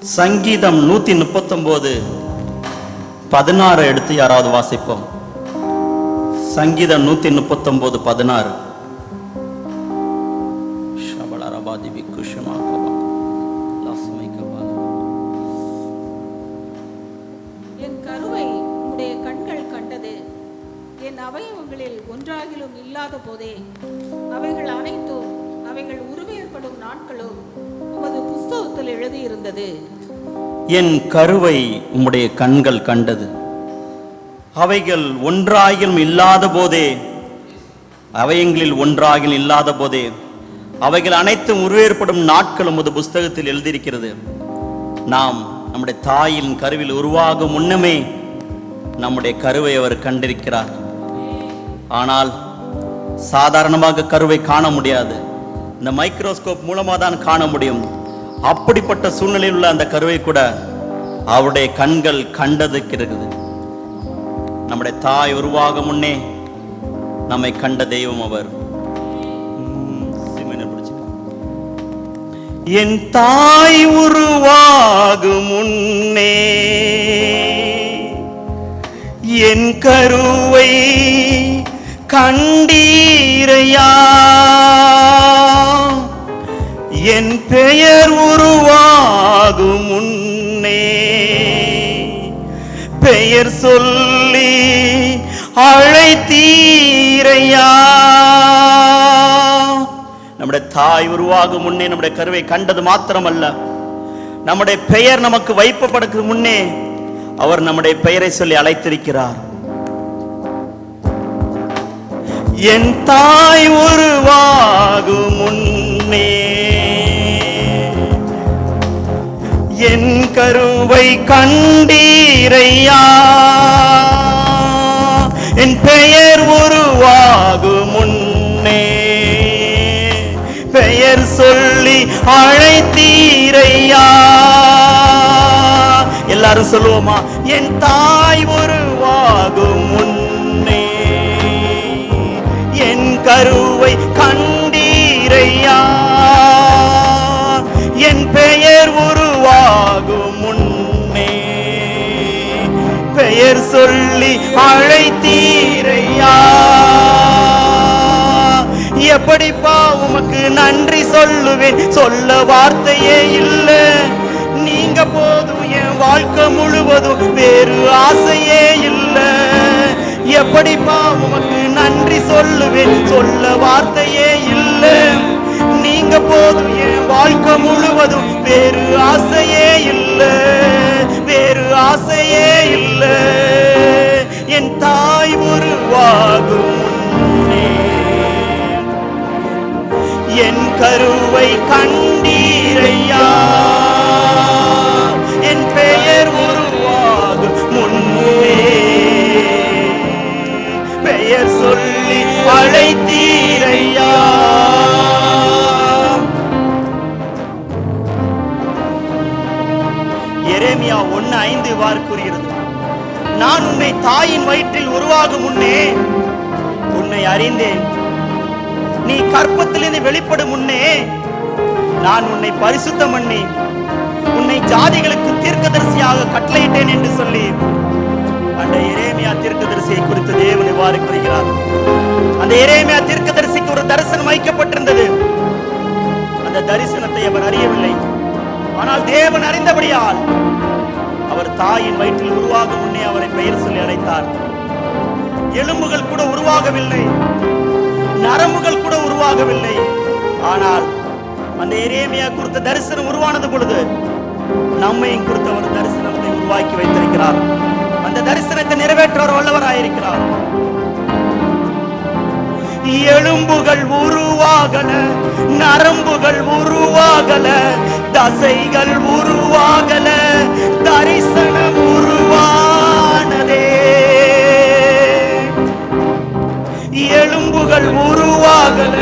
சங்கீதம் 139:16 எடுத்து யாராவது வாசிப்போம். சங்கீதம் 139:16. என் கருவை உம்முடைய கண்கள் கண்டது, என் அவயவங்களில் ஒன்றாகிலும் இல்லாத போதே அவைகள் அனைத்தும் அவைகள் உருவேற்படும் நாட்களும் உமது புஸ்தகத்தில் எழுதியிருந்தது. என் கருவை உம்முடைய கண்கள் கண்டது, அவைகள் ஒன்றாகிலும் இல்லாத போதே, அவயங்களில் ஒன்றாகிலும் இல்லாத போதே அவைகள் அனைத்தும் உருவேற்படும் நாட்கள் உமது புஸ்தகத்தில் எழுதியிருக்கிறது. நாம் நம்முடைய தாயின் கருவில் உருவாகும் முன்னமே நம்முடைய கருவை அவர் கண்டிருக்கிறார். ஆனால் சாதாரணமாக கருவை காண முடியாது, இந்த மைக்ரோஸ்கோப் மூலமாக தான் காண முடியும். அப்படிப்பட்ட சூழ்நிலையில் உள்ள அந்த கருவை கூட அவருடைய கண்கள் கண்டதுக்கு இருக்குது. நம்முடைய தாய் உருவாகும் முன்னே நம்மை கண்ட தெய்வம் அவர். என் தாய் உருவாகும் முன்னே என் கருவை கண்டீரையா, என் பெயர் உருவாகும் முன்னே பெயர் சொல்லி அழைத்தீரையா. நம்முடைய தாய் உருவாகும் முன்னே நம்முடைய கருவை கண்டது மாத்திரமல்ல, நம்முடைய பெயர் நமக்கு வைப்பதற்கு முன்னே அவர் நம்முடைய பெயரை சொல்லி அழைத்திருக்கிறார். என் தாய் உருவாகும் முன்னே என் கருவை கண்டீரையா, என் பெயர் உருவாகும் முன்னே பெயர் சொல்லி அழைத்தீரையா. எல்லாரும் சொல்லுவோமா? என் தாய் உருவாகும் முன்னே என் கருவை கண்டீரையா, என் பெயர் உருவாகும் முன்னே பெயர் சொல்லி அழைத்தீரையா. எப்படிப்பா உமக்கு நன்றி சொல்லுவேன், சொல்ல வார்த்தையே இல்லை. நீங்க போதும், என் வாழ்க்கை முழுவதும் வேறு ஆசையே இல்லை. எப்படிப்பா உமக்கு நன்றி சொல்லுவேன், சொல்ல வார்த்தையே இல்லை. நீங்க போதும், என் வாழ்க்கை முழுவதும் வேறு ஆசையே இல்லை, வேறு ஆசையே இல்லை. என் தாய் உருவாகும் முன்னே என் கருவை கண்டீரையா, என் பெயர் உருவாகும் முன்னே பெயர் சொல்லி அழைத்தீரையா. எரேமியா 1:5 இவ்வாறு கூறுகிறது, நான் உன்னை தாயின் வயிற்றில் உருவாகும் முன்னே உன்னை அறிந்தேன், நீ கற்பத்திலிருந்து வெளிப்படும் முன்னே நான் உன்னை பரிசுத்தம் பண்ணி உன்னை ஜாதிகளுக்கு தீர்க்கதரிசியாக கட்டளையிட்டேன் என்று சொல்லி அந்த எரேமியா தீர்க்கதரிசியை குறித்து தேவன் இவ்வாறு கூறுகிறார். அந்த எரேமியா தீர்க்கதரிசிக்கு ஒரு தரிசனம் வைக்கப்பட்டிருந்தது. அந்த தரிசனத்தை அவர் அறியவில்லை. ஆனால் தேவன் அறிந்தபடியால் அவர் தாயின் வயிற்றில் உருவாகும் முன்னே அவரை பெயர் சொல்லி அழைத்தார். எலும்புகள் கூட உருவாகவில்லை, நரம்புகள் கூட உருவாகவில்லை. ஆனால் அந்த எரேமியா குறித்த தரிசனம் உருவானது பொழுது நம்மையும் குறித்த ஒரு தரிசனத்தை உருவாக்கி வைத்திருக்கிறார். அந்த தரிசனத்தை நிறைவேற்றவர் வல்லவராயிருக்கிறார். எலும்புகள் உருவாகல, நரம்புகள் உருவாகல, தசைகள் உருவாகல, தரிசனம் உருவானதே. எலும்புகள் உருவாகல,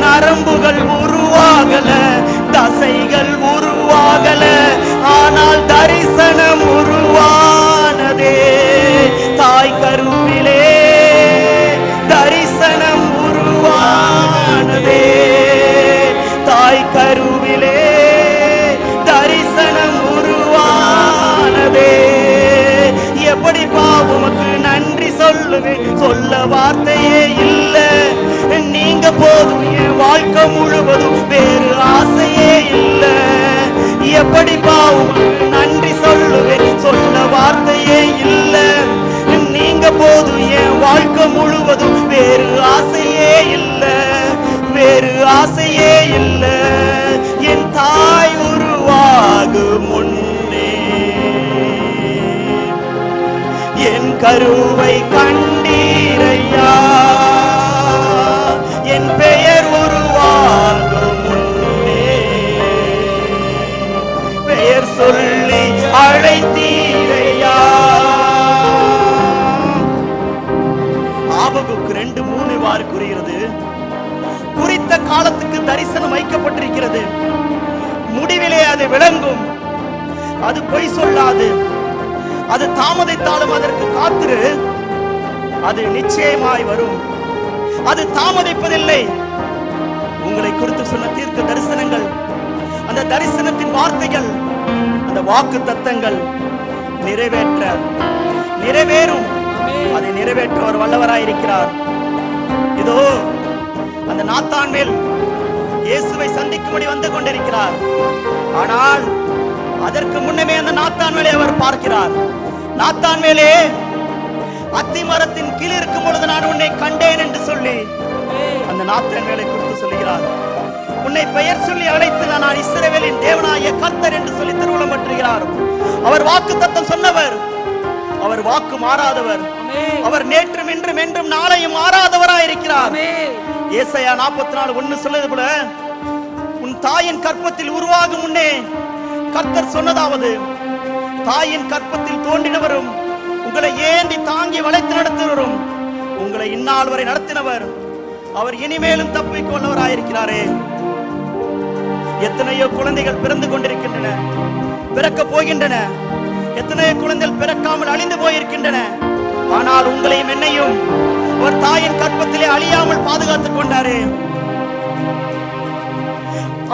நரம்புகள் உருவாகல, தசைகள் உருவாகல, ஆனால் தரிசனம் உருவானதே. தாய் கருவிலே தரிசனம் உருவானதே, தாய் கருவிலே தரிசனம் உருவானதே. போதும் என் வாழ்க்கை முழுவதும் வேறு ஆசையே இல்லை. எப்படிப்பா உமக்கு நன்றி சொல்லுவேன், சொல்ல வார்த்தையே இல்லை. நீங்க போதும் என் வாழ்க்கை முழுவதும் வேறு ஆசையே இல்லை, வேறு ஆசையே இல்லை. என் தாய் உருவாகும் முன்னே என் கருவை கண்டீரையா, என் பெயர் உருவாகும் முன்னே பெயர் சொல்லி அழைத்தீரையா. ஆபகுக்கு 2:3 கூறுகிறது, குறித்த காலத்துக்கு தரிசனம் வைக்கப்பட்டிருக்கிறது, முடிவிலே அது விளங்கும், அது பொய் சொல்லாது, அது தாமதித்தாலும் அதற்கு காத்திரு, அது நிச்சயமாய் வரும், அது தாமதிப்பதில்லை. உங்களை குறித்து சொன்ன தீர்க்க தரிசனங்கள், அந்த தரிசனத்தின் வார்த்தைகள், அந்த வாக்கு தத்தங்கள் நிறைவேறும். அதை நிறைவேற்ற அவர் வல்லவராயிருக்கிறார். இதோ அந்த நாத்தான் மேல் இயேசுவை சந்திக்கும்படி வந்து கொண்டிருக்கிறார். ஆனால் அதற்கு முன்னமே அந்த நாத்தான் மேலே அவர் பார்க்கிறார். நாத்தான் மேலே அத்தி மரத்தின் கீழ் இருக்கும் பொழுது நான் உன்னை கண்டேன் என்று சொல்லி அந்த நாத்தான் மேலே குறித்து சொல்லுகிறார். உன்னை பெயர் சொல்லி அழைத்து நான் இஸ்ரவேலின் தேவனாகிய கர்த்தர் என்று சொல்லி திருவுளம் பற்றுகிறார். அவர் வாக்கு தத்தம் சொன்னவர், அவர் வாக்கு மாறாதவர், அவர் நேற்றும் இன்றும் என்றும் நாளையும் மாறாதவராயிருக்கிறார். ஏசாயா 44:1 சொல்லுது போல, உன் தாயின் கற்பத்தில் உருவாகும் முன்னே கர்த்தர் சொன்னதாவது, தாயின் கற்பத்தில் தோன்றினவரும் உங்களை ஏந்தி தாங்கி வளைத்து நடத்துவரும் உங்களை இந்நாள் வரை நடத்தினவர், அவர் இனிமேலும் தப்பிக் கொள்ளவராயிருக்கிறாரே. எத்தனையோ குழந்தைகள் பிறந்து கொண்டிருக்கின்றன, பிறக்க போகின்றன. எத்தனையோ குழந்தைகள் பிறக்காமல் அழிந்து போயிருக்கின்றன. ஆனால் உங்களையும் என்னையும் ஒரு தாயின் கற்பத்திலே அழியாமல் பாதுகாத்துக் கொண்டாரே.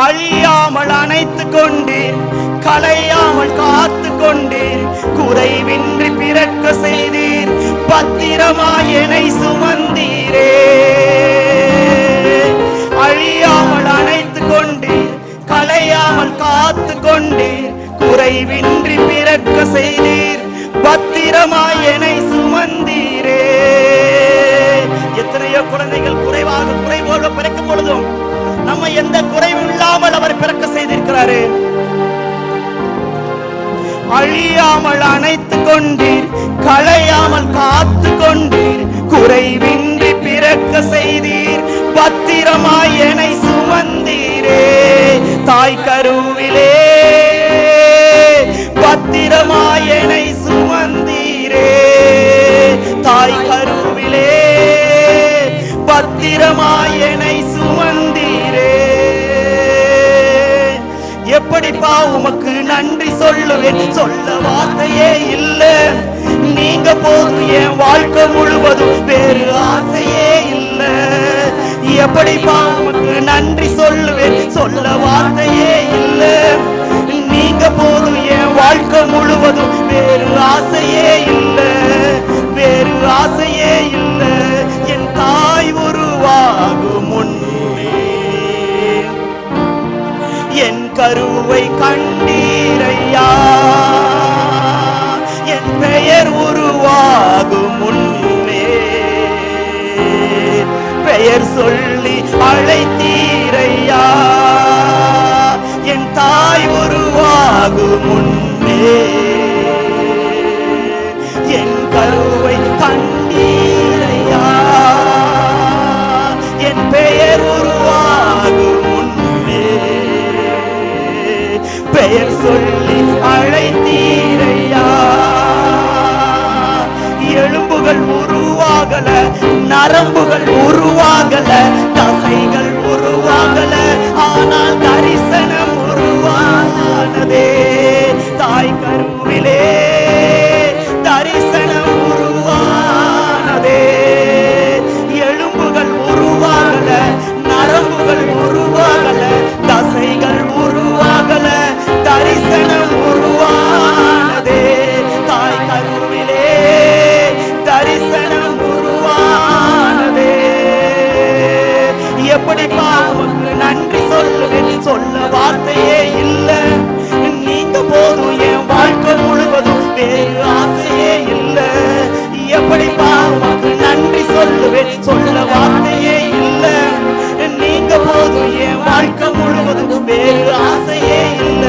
அழியாமல் அணைத்துக் கொண்டீர், களையாமல் காத்து கொண்டீர், குறைவின்றி பிறக்க செய்தீர், பத்திரமாய் என்னை சுமந்தீரே. அழியாமல் அணைத்துக் கொண்டீர், களையாமல் காத்து கொண்டீர், குறைவின்றி பிறக்க செய்தீர், பத்திரமாய் என்னை சுமந்தீரே. எத்தனையோ குழந்தைகள் குறைவோடு பிறக்கும் பொழுதும் நம்ம எந்த குறைவும் இல்லாமல் அவர் பிறக்க செய்திருக்கிறாரு. அழியாமல் அணைத்துக் கொண்டீர், களையாமல் காத்து கொண்டீர், குறைவின்றி பிறக்க செய்தீர், பத்திரமாய் என்னை சுமந்தீரே. தாய் கருவிலே பத்திரமாய் என்னை சுமந்தீரே. தாய் கருவிலே பத்திரமாய் என்னை சுமந்தீரே. எப்படிப்பா உமக்கு நன்றி சொல்லுவேன், சொல்ல வார்த்தையே இல்லை. நீங்க போதும் என் வாழ்க்கை முழுவதும் வேறு ஆசையே இல்லை. எப்படிப்பா உமக்கு நன்றி சொல்லுவேன், சொல்ல வார்த்தையே இல்லை. நீங்க போதும் என் வாழ்க்கை முழுவதும் வேறு ஆசையே இல்லை, வேறு ஆசையே இல்லை. என் தாய் உருவாகும் முன்னே என் கருவை கண்டீரையா, என் பெயர் உருவாகும் முன்னே பெயர் சொல்லி அழைத்தீரையா. என் தாய் உருவாகும் முன்னே என் கருவை கண்டீரையா, என் பெயர் உருவாகும் முன்னே பெயர் சொல்லி அழைத்தீரையா. எலும்புகள் உருவாகல, நரம்புகள் உருவாகல, தசைகள் உருவாகல, ஆனால் தரிசனம் உருவானதே. தாய் கருவிலே தரிசனம் உருவானதே. எலும்புகள் உருவாகல, நரம்புகள் உருவாகல, தசைகள் உருவாகல, தரிசனம் உருவானதே. தாய் கருவிலே தரிசனம் உருவானதே. எப்படிப்பா உமக்கு நன்றி சொல்லுவேன், சொல்ல வார்த்தையே இல்ல. நீங்க போதும் என் வாழ்க்கை முழுவதும், வேறு ஆசையே இல்ல. எப்படிப்பா உமக்கு நன்றி சொல்லுவேன், சொல்ல வார்த்தையே இல்ல. நீங்க போதும் என் வாழ்க்கை முழுவதும், வேறு ஆசையே இல்ல.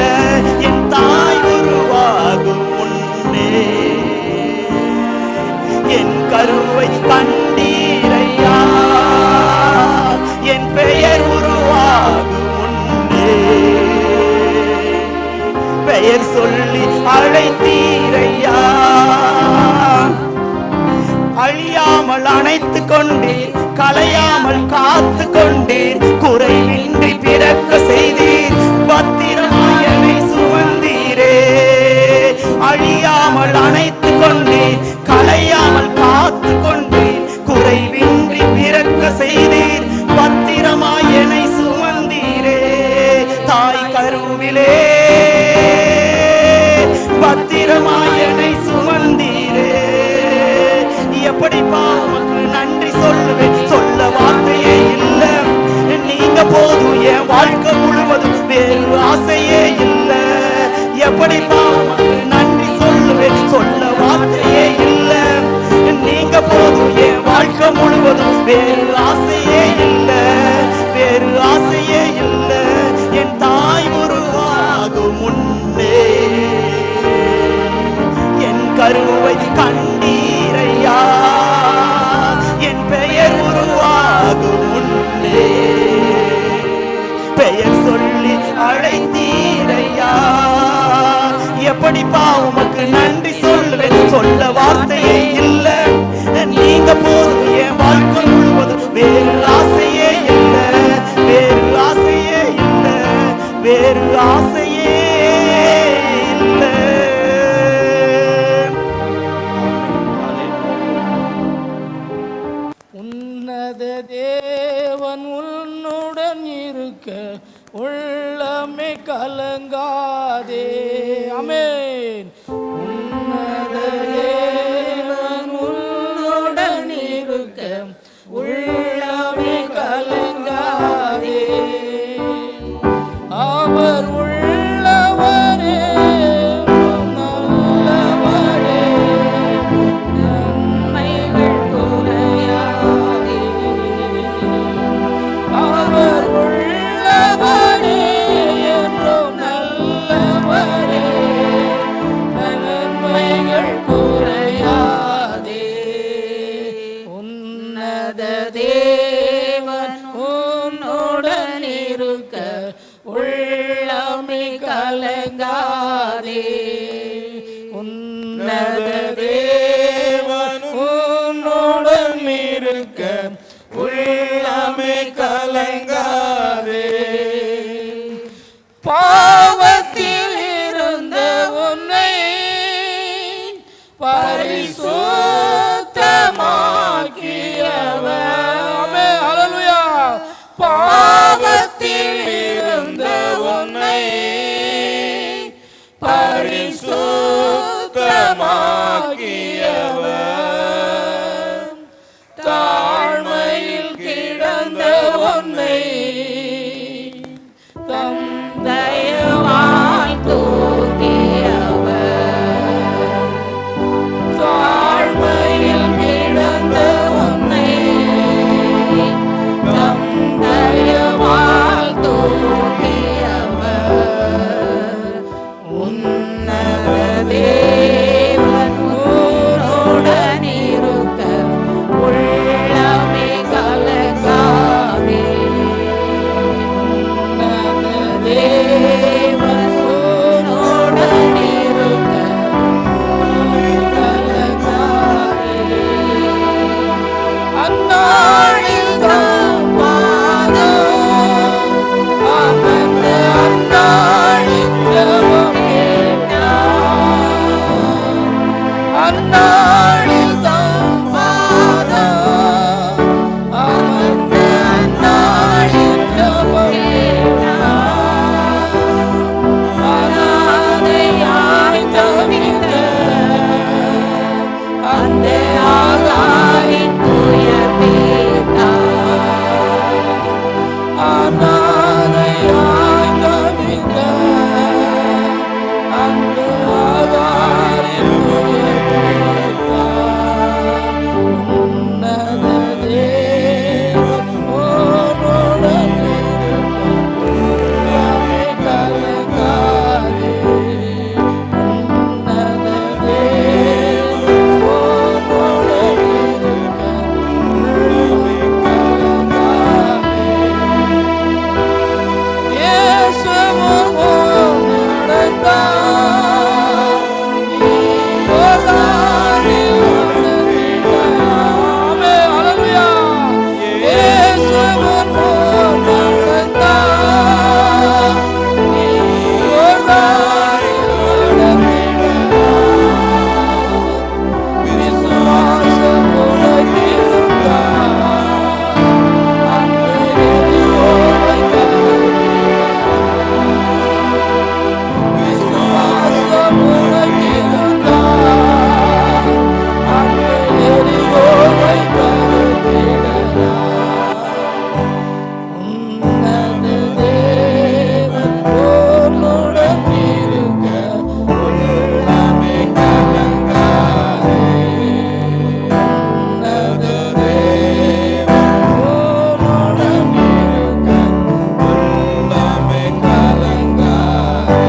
என் தாய் உருவாகும் முன்னே என் கருவை கண்டீரையா, என் பெயர் உருவாகும் முன்னே பெயர் சொல்லி அழைத்தீரையா. அழியாமல் அணைத்து கொண்டீர், கலையாமல் காத்து கொண்டீர், குறைவின்றி பிறக்க செய்தீர், பத்திரமாய் என்னை சுமந்தீரே. அழியாமல் அணைத்து கொண்டீர், கலையாமல் காத்து கொண்டீர், குறைவின்றி பிறக்க செய்தீர், பத்திரமாய் என்னை சுமந்தீரே. தாய் கருவிலே பத்திரமாய் என்னை சுமந்தீரே. எப்படிப்பா உமக்கு நன்றி சொல்லுவேன், சொல்ல வார்த்தையே இல்ல. நீங்க போதும் என் வாழ்க்கை முழுவதும், வேறு ஆசையே இல்ல. எப்படிப்பா உமக்கு நன்றி சொல்லுவேன், சொல்ல வார்த்தையே இல்ல. நீங்க போதும் என் வாழ்க்கை முழுவதும், வேறு ஆசையே இல்ல, வேறு ஆசையே இல்ல. என் தாய் உருவாகும் முன்னே என் கருவை கண்டீரையா, என் பெயர் உருவாகும் முன்னே பெயர் சொல்லி அழைத்தீரையா. எப்படிப்பா உமக்கு நன்றி சொல்லுவேன், சொல்ல வார்த்தையே இல்ல. நீங்க போதும் என் வாழ்க்கை முழுவதும், வேறு ஆசையே இல்ல, வேறு ஆசையே இல்ல, வேறு ஆசையே இல்ல. உன்னத தேவன் உன்னுடன் இருக்க உள்ளமே கலங்காதே. ஆமென். உன்னத தேவன் உன்னுடன் இருக்க உள்ளமே கலங்காதே. அவர் உள்ளவரே, நல்லவரே, நன்மைகள் குறையாதே. அவர் உள்ளவரே, என்றும் நல்லவரே, நன்மைகள் குறையாதே. உன்னத தேவன் உன்னுடன் இருக்க உள்ளமே கலங்காதே. உன்னத தேவன் உன்னுடன் இருக்க உள்ளமே கலங்காதே. பாவத்தில் இருந்த உன்னை பரிசுத்தமாக்கியவர். ஹல்லேலூயா. பாவத்தில் இருந்த உன்னை பரிசுத்தமாக்கியவர். அநாதையாய் தவித்த அந்த ஆகாரின் துயர் தீர்த்தார். உன்னத தேவன் உன்னுடன் இருக்க உள்ளமே கலங்காதே. உன்னத தேவன் உன்னுடன் இருக்க உள்ளமே கலங்காதே. இயேசுவும் உன்னுடன் தான். நீ யோர்தானில் நடந்திடலாமே. ஹல்லேலூயா. இயேசுவும் உன்னுடன் தான். நீ யோர்தானில் நடந்திடலாம். விசுவாசம் உனக்கிருந்தால் அந்த எரிகோவை தகர்த்திடலாம். விசுவாசம் உனக்கிருந்தால் அந்த எரிகோவை தகர்த்திடலாம். உன்னத தேவன் உன்னுடன் இருக்க உள்ளமே கலங்காதே. உன்னத தேவன் உன்னுடன் இருக்க உள்ளமே கலங்காதே.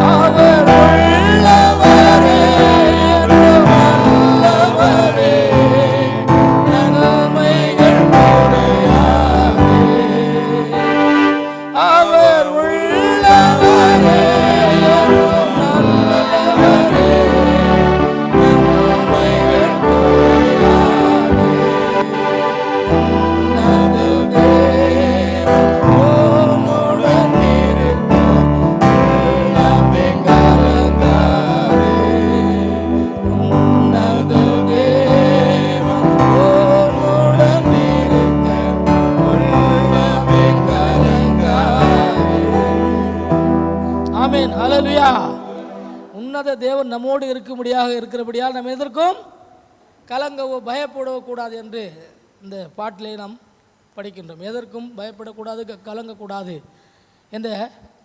அவர் உள்ளவரே என்றும் நல்லவரே, நன்மைகள் குறையாதே. அவர் உள்ளவரே என்றும் நல்லவரே, நன்மைகள் குறையாதே. உன்னத தேவன் உன்னுடன் இருக்க உள்ளமே கலங்காதே. உன்னத தேவன் உன்னுடன் இருக்க உள்ளமே கலங்காதே. ஆமென். ஹல்லேலூயா. உன்னத தேவன் நம்மோடு இருக்கும்படியாக இருக்கிறபடியால் நம்ம எதற்கும் கலங்கவோ பயப்படவோ கூடாது என்று இந்த பாட்டிலே நாம் படிக்கின்றோம். எதற்கும் பயப்படக்கூடாது, கலங்கக்கூடாது என்ற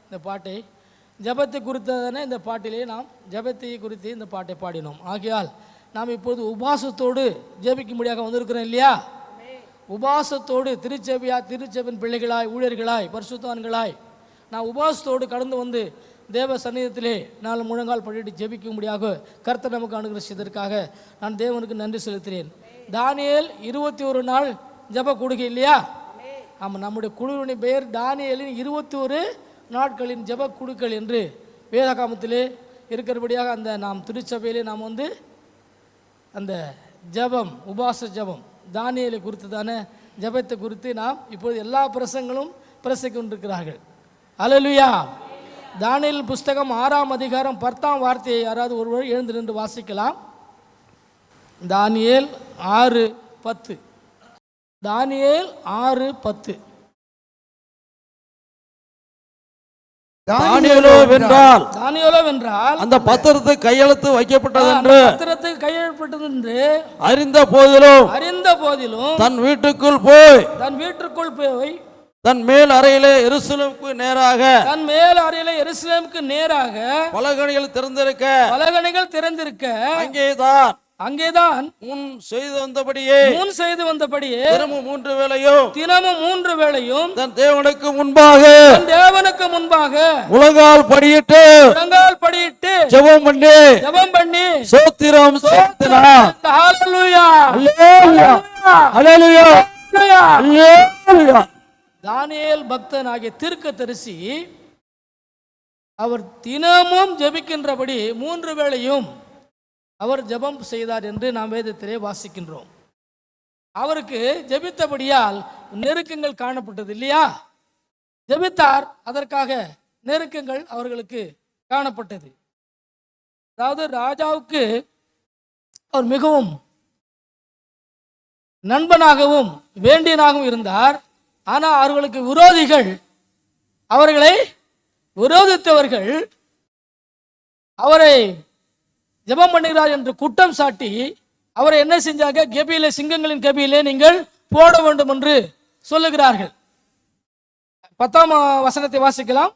இந்த பாட்டை ஜெபத்தை குறித்ததான இந்த பாட்டிலே நாம் ஜெபத்தை குறித்து இந்த பாட்டை பாடினோம். ஆகையால் நாம் இப்போது உபாசத்தோடு ஜெபிக்கும்படியாக வந்திருக்கிறோம் இல்லையா? உபாசத்தோடு திருச்செபின் பிள்ளைகளாய், ஊழியர்களாய், பரிசுத்தவான்களாய் நான் உபாசத்தோடு கடந்து வந்து தேவ சந்நிதத்திலே நாலு முழங்கால் படிட்டு ஜெபிக்கும்படியாக கர்த்தர் நமக்கு அனுகிரகித்ததற்காக நான் தேவனுக்கு நன்றி செலுத்துகிறேன். தானியேல் 21 நாள் ஜெப கூடுகை இல்லையா? ஆமாம், நம்முடைய குழுவின் பெயர் தானியேலின் 21 நாட்களின் ஜெப குழுக்கள் என்று வேதகாமத்திலே இருக்கிறபடியாக அந்த நாம் திருச்சபையிலே நாம் வந்து அந்த ஜெபம், உபாச ஜெபம், தானியேலை குறித்துதான ஜெபத்தை குறித்து நாம் இப்போது எல்லா பிரசங்களும் பிரசங்கி கொண்டிருக்கிறார்கள். அல்லேலூயா. தானியேல் புஸ்தகம் 6ஆம் அதிகாரம் 10ஆம் வார்த்தையை யாராவது ஒருவர் எழுந்து நின்று வாசிக்கலாம். தானியேல் 6:10. தானியேல் 6:10. தானியேலோ வென்றால் அந்த பத்திரத்துக்கு கையெழுத்து வைக்கப்பட்டது என்று அறிந்த போதிலும் தன் வீட்டுக்குள் போய் தன் மேல் அறையிலே எருசலேமுக்கு நேராக பலகணிகள் திறந்திருக்க அங்கேதான் முன் செய்து வந்தபடியே தினமும் 3 வேளையும் தன் தேவனுக்கு முன்பாக முழங்கால் படியிட்டு ஜெபம் பண்ணி ஸ்தோத்திரம் செலுத்தினார். ஹல்லேலூயா, ஹல்லேலூயா, ஹல்லேலூயா. தானியேல் பக்தன் ஆகிய தீர்க்கதரிசி அவர் தினமும் ஜெபிக்கின்றபடி 3 வேளையும் அவர் ஜெபம் செய்தார் என்று நாம் வேதத்திலே வாசிக்கின்றோம். அவருக்கு ஜெபித்தபடியால் நெருக்கங்கள் காணப்பட்டது இல்லையா? ஜெபித்தார், அதற்காக நெருக்கங்கள் அவர்களுக்கு காணப்பட்டது. அதாவது ராஜாவுக்கு அவர் மிகவும் நண்பனாகவும் வேண்டியனாகவும் இருந்தார். ஆனால் அவர்களுக்கு விரோதிகள், அவர்களை விரோதித்தவர்கள் அவரை ஜெபம் பண்ணுகிறார் என்று குற்றம் சாட்டி அவரை என்ன செஞ்சாங்க? கெபியிலே, சிங்கங்களின் கெபியிலே நீங்கள் போட வேண்டும் என்று சொல்லுகிறார்கள். 10ஆம் வசனத்தை வாசிக்கலாம்.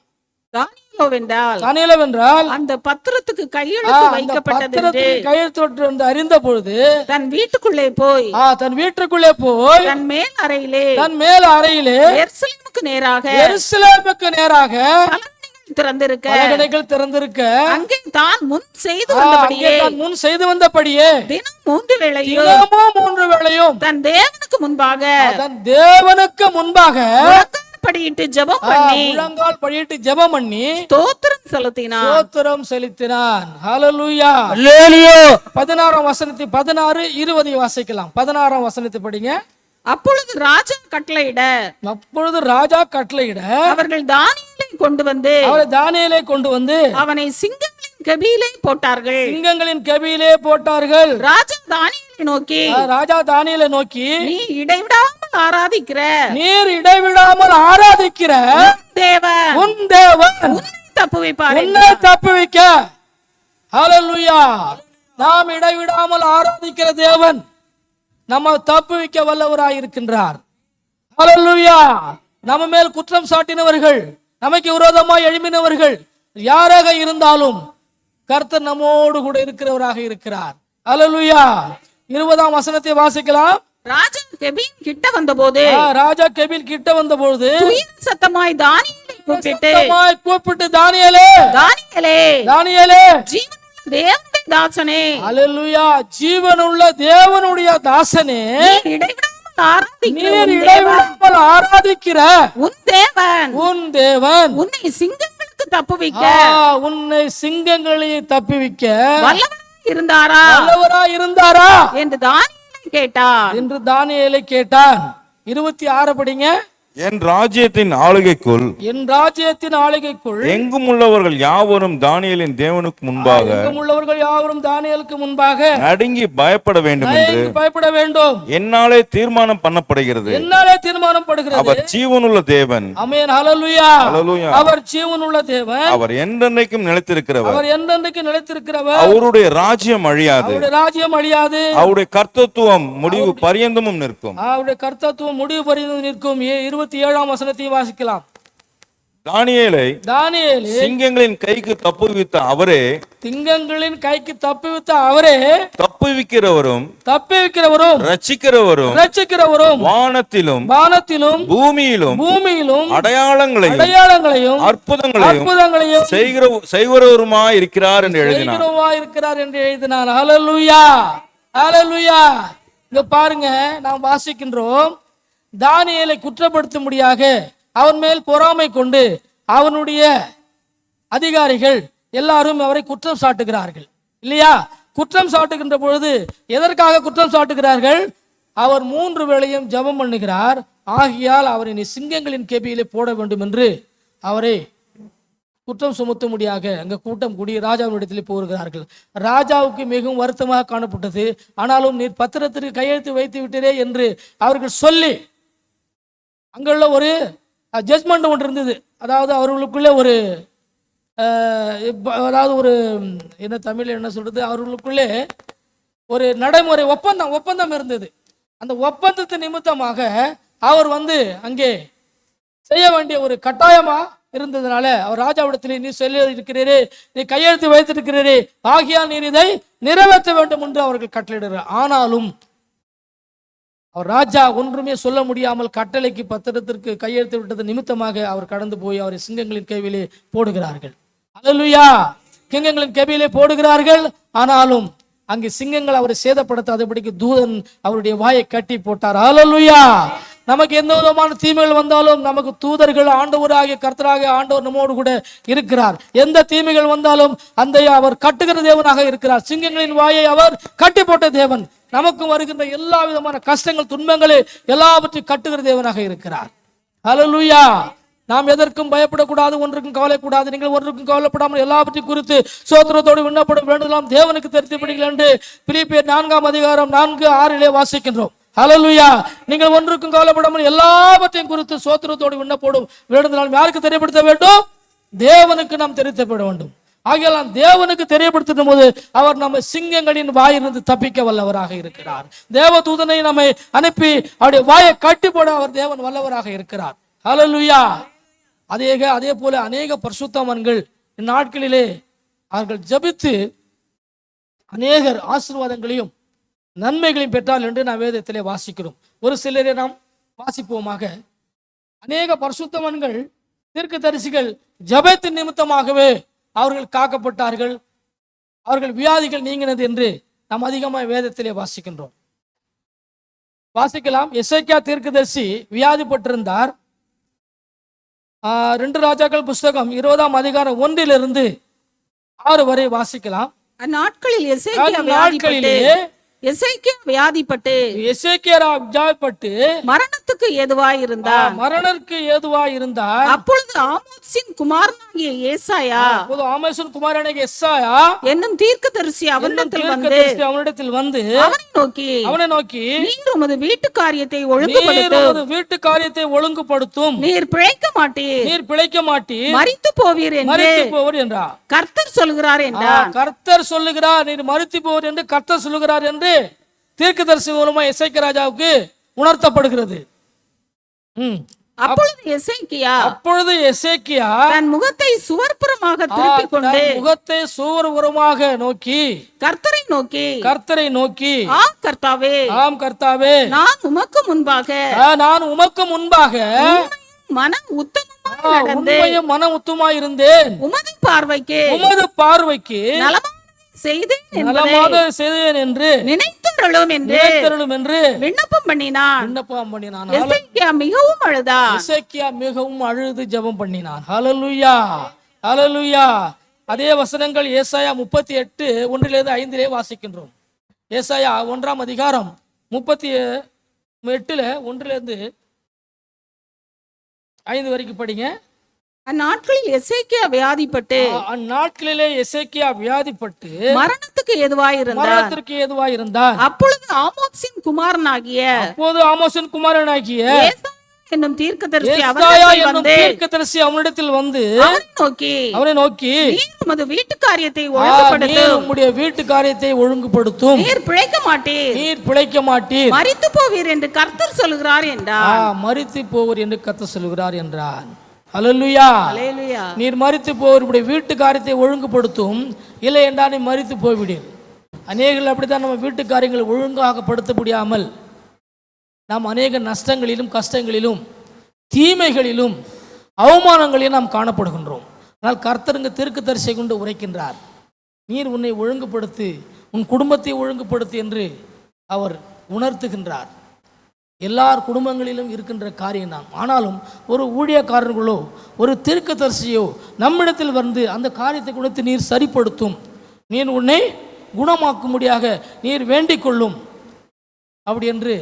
தானியேலோவென்றால் அந்த பத்திரத்துக்கு கையெழுத்து வைக்கப்பட்டது கையெழுத்து என்று அறிந்த பொழுது தன் வீட்டுக்குள்ளே போய் தன் மேல் அறையிலே எருசலேமுக்கு நேராக திறந்திருக்க அங்கே தான் முன் செய்து வந்தபடியே தினமும் 3 வேளையும் தன் தேவனுக்கு முன்பாக படியிட்டு ஜெபம் பண்ணி ஸ்தோத்திரம் செலுத்தினான். ஹல்லேலூயா. 16ஆம் வசனத்தை 16, 20 வாசிக்கலாம். 16ஆம் வசனத்தை படிங்க. அப்பொழுது ராஜா கட்டளையிட அவர்கள் தானியேலை கொண்டு வந்து அவனை சிங்கங்களின் கபியிலே போட்டார்கள். ராஜா தானியேலை நோக்கி நீர் இடைவிடாமல் ஆராதிக்கிற உன் தேவன் உன்னை தப்புவிக்க. ஹல்லேலூயா. நாம் இடைவிடாமல் ஆராதிக்கிற தேவன் நம்ம தப்புவிக்க வல்லவராய் இருக்கின்றார். ஹல்லேலூயா. நம்ம மேல் குற்றம் சாட்டினவர்கள், நமக்கு விரோதமாய் எழும்பினவர்கள் யாராக இருந்தாலும் கர்த்தர் நம்மோடு கூட இருக்கிறவராக இருக்கிறார். ஹல்லேலூயா. 20ஆம் வசனத்தை வாசிக்கலாம். ராஜா கெபின் கிட்ட வந்தபோது சத்தமாய் தானியேலை கூப்பிட்டு தானியேலே தேவனுடைய தாசனே, அல்லேலூயா, ஜீவனுள்ள தேவனுடைய தாசனே, நீர் இடைவிடாமல் ஆராதிக்கிற உன் தேவன் உன்னை சிங்கங்களுக்கு தப்புவிக்க இருந்தாரா என்று தானியேலை கேட்டான். 26 படிங்க. என் ராஜ்யத்தின் ஆளுகைக்குள் எங்கும் உள்ளவர்கள் யாவரும் தானியேலின் தேவனுக்கு முன்பாக நடுங்கி பயப்பட வேண்டும் என்னாலே தீர்மானம் பண்ணப்படுகிறது. அவர் ஜீவனுள்ள தேவன். ஆமென். ஹல்லேலூயா. அவர் ஜீவனுள்ள தேவன். அவர் என்றென்றைக்கும் நிலைத்திருக்கிறவர். அவருடைய ராஜ்யம் அழியாது. அவருடைய கர்த்தத்துவம் முடிவு பரியந்தமும் நிற்கும். 27ஆம் வசனத்தையும் வாசிக்கலாம். தானியேலை சிங்கங்களின் கைக்கு தப்புவித்த அவரே, தப்புவிக்கிறவரும் ரட்சிக்கிறவரும் வானத்திலும் பூமியிலும் அடையாளங்களையும் அற்புதங்களையும் செய்கிறவருமாய் இருக்கிறார் என்று எழுதினார். ஹல்லேலூயா. ஹல்லேலூயா. இங்க பாருங்க, நாம் வாசிக்கின்றோம், தானியேலை குற்றப்படுத்தும்படியாக அவன் மேல் பொறாமை கொண்டு அவனுடைய அதிகாரிகள் எல்லாரும் அவரை குற்றம் சாட்டுகிறார்கள் இல்லையா? குற்றம் சாட்டுகின்ற பொழுது எதற்காக குற்றம் சாட்டுகிறார்கள்? அவர் 3 வேளையும் ஜெபம் பண்ணுகிறார், ஆகியால் அவரை சிங்கங்களின் கெபியிலே போட வேண்டும் என்று அவரை குற்றம் சுமத்தும்படியாக அங்க கூட்டம் கூடி ராஜாவினிடத்தில் போகிறார்கள். ராஜாவுக்கு மிகவும் வருத்தமாக காணப்பட்டது. ஆனாலும் நீர் பத்திரத்திற்கு கையெழுத்து வைத்து விட்டீரே என்று அவர்கள் சொல்லி அங்குள்ள ஒரு ஜட்ஜ்மெண்ட் ஒன்று இருந்தது. அதாவது அவர்களுக்குள்ளே ஒரு என்ன தமிழ் என்ன சொல்றது, அவர்களுக்குள்ளே ஒரு நடைமுறை ஒப்பந்தம் இருந்தது. அந்த ஒப்பந்தத்து நிமித்தமாக அவர் அங்கே செய்ய வேண்டிய ஒரு கட்டாயமா இருந்ததுனால அவர் ராஜாவிடத்தில் நீ சொல்லி இருக்கிறீரே, நீ கையெழுத்து வைத்திருக்கிறீரே, ஆகியால் நீர் இதை நிறைவேற்ற வேண்டும் என்று அவர்கள் கட்டளையிடுகிறார். ஆனாலும் அவர் ராஜா ஒன்றுமே சொல்ல முடியாமல் கட்டளைக்கு பத்திரத்திற்கு கையெழுத்து விட்டது நிமித்தமாக அவர் கடந்து போய் அவரை சிங்கங்களின் கைவிலே போடுகிறார்கள். அல்லேலூயா. சிங்கங்களின் கைவிலே போடுகிறார்கள். ஆனாலும் அங்கே சிங்கங்கள் அவரை சேதப்படுத்தாதபடிக்கு தூதன் அவருடைய வாயை கட்டி போட்டார். அல்லேலூயா. நமக்கு எந்த விதமான தீமைகள் வந்தாலும் நமக்கு தூதர்கள், ஆண்டவராகிய கர்த்தராகிய ஆண்டவர் நம்மோடு கூட இருக்கிறார். எந்த தீமைகள் வந்தாலும் அந்த அவர் கட்டுகிற தேவனாக இருக்கிறார். சிங்கங்களின் வாயை அவர் கட்டி போட்ட தேவன். நமக்கும் வருகின்ற எல்லா விதமான கஷ்டங்கள், துன்பங்களே எல்லாவற்றையும் கட்டுகிற தேவனாக இருக்கிறார். ஹல்லேலூயா. நாம் எதற்கும் பயப்படக்கூடாது, ஒன்றுக்கும் கவலைக்கூடாது. நீங்கள் ஒன்றுக்கும் கவலைப்படாமல் எல்லாவற்றையும் குறித்து சோத்திரத்தோடு விண்ணப்படும் வேண்டுதலாம் தேவனுக்கு தெரிவிப்படுங்கள் என்று பிலிப்பியர் 4ஆம் அதிகாரம் 4:6 வாசிக்கின்றோம். ஹல்லேலூயா. நீங்கள் ஒன்றுக்கும் கவலைப்படாமல் எல்லாவற்றையும் குறித்து சோத்திரத்தோடு விண்ணப்படும் வேண்டுதலாம் யாருக்கு தெரியப்படுத்த வேண்டும்? தேவனுக்கு நாம் தெரிவிக்கப்பட வேண்டும். ஆகையால் நாம் தேவனுக்கு தெரியப்படுத்தும் போது அவர் நம்ம சிங்கங்களின் வாயிலிருந்து தப்பிக்க வல்லவராக இருக்கிறார். தேவதூதனை நம்மை அனுப்பி அவருடைய வாயை கட்டி போட அவர் தேவன் வல்லவராக இருக்கிறார். ஹல்லேலூயா. அதே போல அநேக பரிசுத்தவான்கள் இந்நாட்களிலே அவர்கள் ஜபித்து அநேகர் ஆசீர்வாதங்களையும் நன்மைகளையும் பெற்றால் என்று நாம் வேதத்திலே வாசிக்கிறோம். ஒரு சிலரை நாம் வாசிப்போமாக. அநேக பரிசுத்தவான்கள் தீர்க்கதரிசிகள் ஜபத்தின் நிமித்தமாகவே அவர்கள் காக்கப்பட்டார்கள், அவர்கள் வியாதிகள் நீங்கினது என்று நாம் அதிகமாக வேதத்திலே வாசிக்கின்றோம். வாசிக்கலாம். எசேக்கியா தீர்க்கதரிசி வியாதிப்பட்டிருந்தார். 2 ராஜாக்கள் புஸ்தகம் 20ஆம் அதிகாரம் 1 வரை வாசிக்கலாம். அந்நாட்களில் எசேக்கியா வியாதிப்பட்டு மரணத்துக்கு ஏதுவாய் இருந்தார். அப்பொழுது ஆமோத்சின் குமாரனாகிய ஏசாயா என்னும் தீர்க்கதரிசி அவனிடத்தில் வந்து அவனை நோக்கி நீர் உமது வீட்டு காரியத்தை ஒழுங்குபடுத்தும், நீர் பிழைக்க மாட்டீர், மரித்து போவீர் என்றார். கர்த்தர் சொல்லுகிறார் என்றார். கர்த்தர் சொல்லுகிறார், நீர் மரித்து போவீர் என்று கர்த்தர் சொல்லுகிறார் என்று தீர்க்கதரிசி மூலமா எசேக்கியா ராஜாவுக்கு உணர்த்தப்படுகிறது. அப்பொழுது எசேக்கியா தன் முகத்தை சுவர்புறமாக நோக்கி கர்த்தரை நோக்கி ஆம் கர்த்தாவே, நான் உமக்கு முன்பாக மன உத்தமாய் இருந்தேன், உமது பார்வைக்கு செய்தேன் என்று நினைத்தருளும் என்று விண்ணப்பம் பண்ணினான். எசேக்கியா மிகவும் அழுது ஜெபம் பண்ணினான். ஹல்லேலூயா, ஹல்லேலூயா. அதே வசனங்கள் ஏசாயா 38:1-5 வாசிக்கின்றோம். ஏசாயா 1ஆம் அதிகாரம் 38:1-5 வரைக்கும் படிங்க. அந்நாட்களிலே எசேக்கியா வியாதிப்பட்டு மரணத்துக்கு ஏதுவாய் இருந்தார். அப்பொழுது ஆமோத்சின் குமாரனாகிய என்னும் தீர்க்கதரிசி அவனிடத்தில் வந்து அவனை நோக்கி உமது வீட்டு காரியத்தை ஒழுங்குபடுத்தும், நீர் பிழைக்க மாட்டீர், மரித்து போவீர் என்று கர்த்தர் சொல்லுகிறார் என்றார். ஹல்லேலூயா. நீர் மரித்து போவருடைய வீட்டு காரியத்தை ஒழுங்குபடுத்தும், இல்லை என்றால் நீ மரித்து போய்விடீர். அநேகர்கள் அப்படித்தான் நம்ம வீட்டு காரியங்களை ஒழுங்காக படுத்த முடியாமல் நாம் அநேக நஷ்டங்களிலும் கஷ்டங்களிலும் தீமைகளிலும் அவமானங்களிலும் நாம் காணப்படுகின்றோம். ஆனால் கர்த்தருங்க தீர்க்கதரிசியை கொண்டு உரைக்கின்றார், நீர் உன்னை ஒழுங்குபடுத்து, உன் குடும்பத்தை ஒழுங்குபடுத்து என்று அவர் உணர்த்துகின்றார். எல்லார் குடும்பங்களிலும் இருக்கின்ற காரியம் தான். ஆனாலும் ஒரு ஊழியக்காரர்களோ ஒரு தீர்க்கதரிசியோ நம்மிடத்தில் வந்து அந்த காரியத்தை கொடுத்து நீர் சரிப்படுத்தும், நீர் உன்னை குணமாக்கும்படியாக நீர் வேண்டிக் கொள்ளும் அப்படி என்று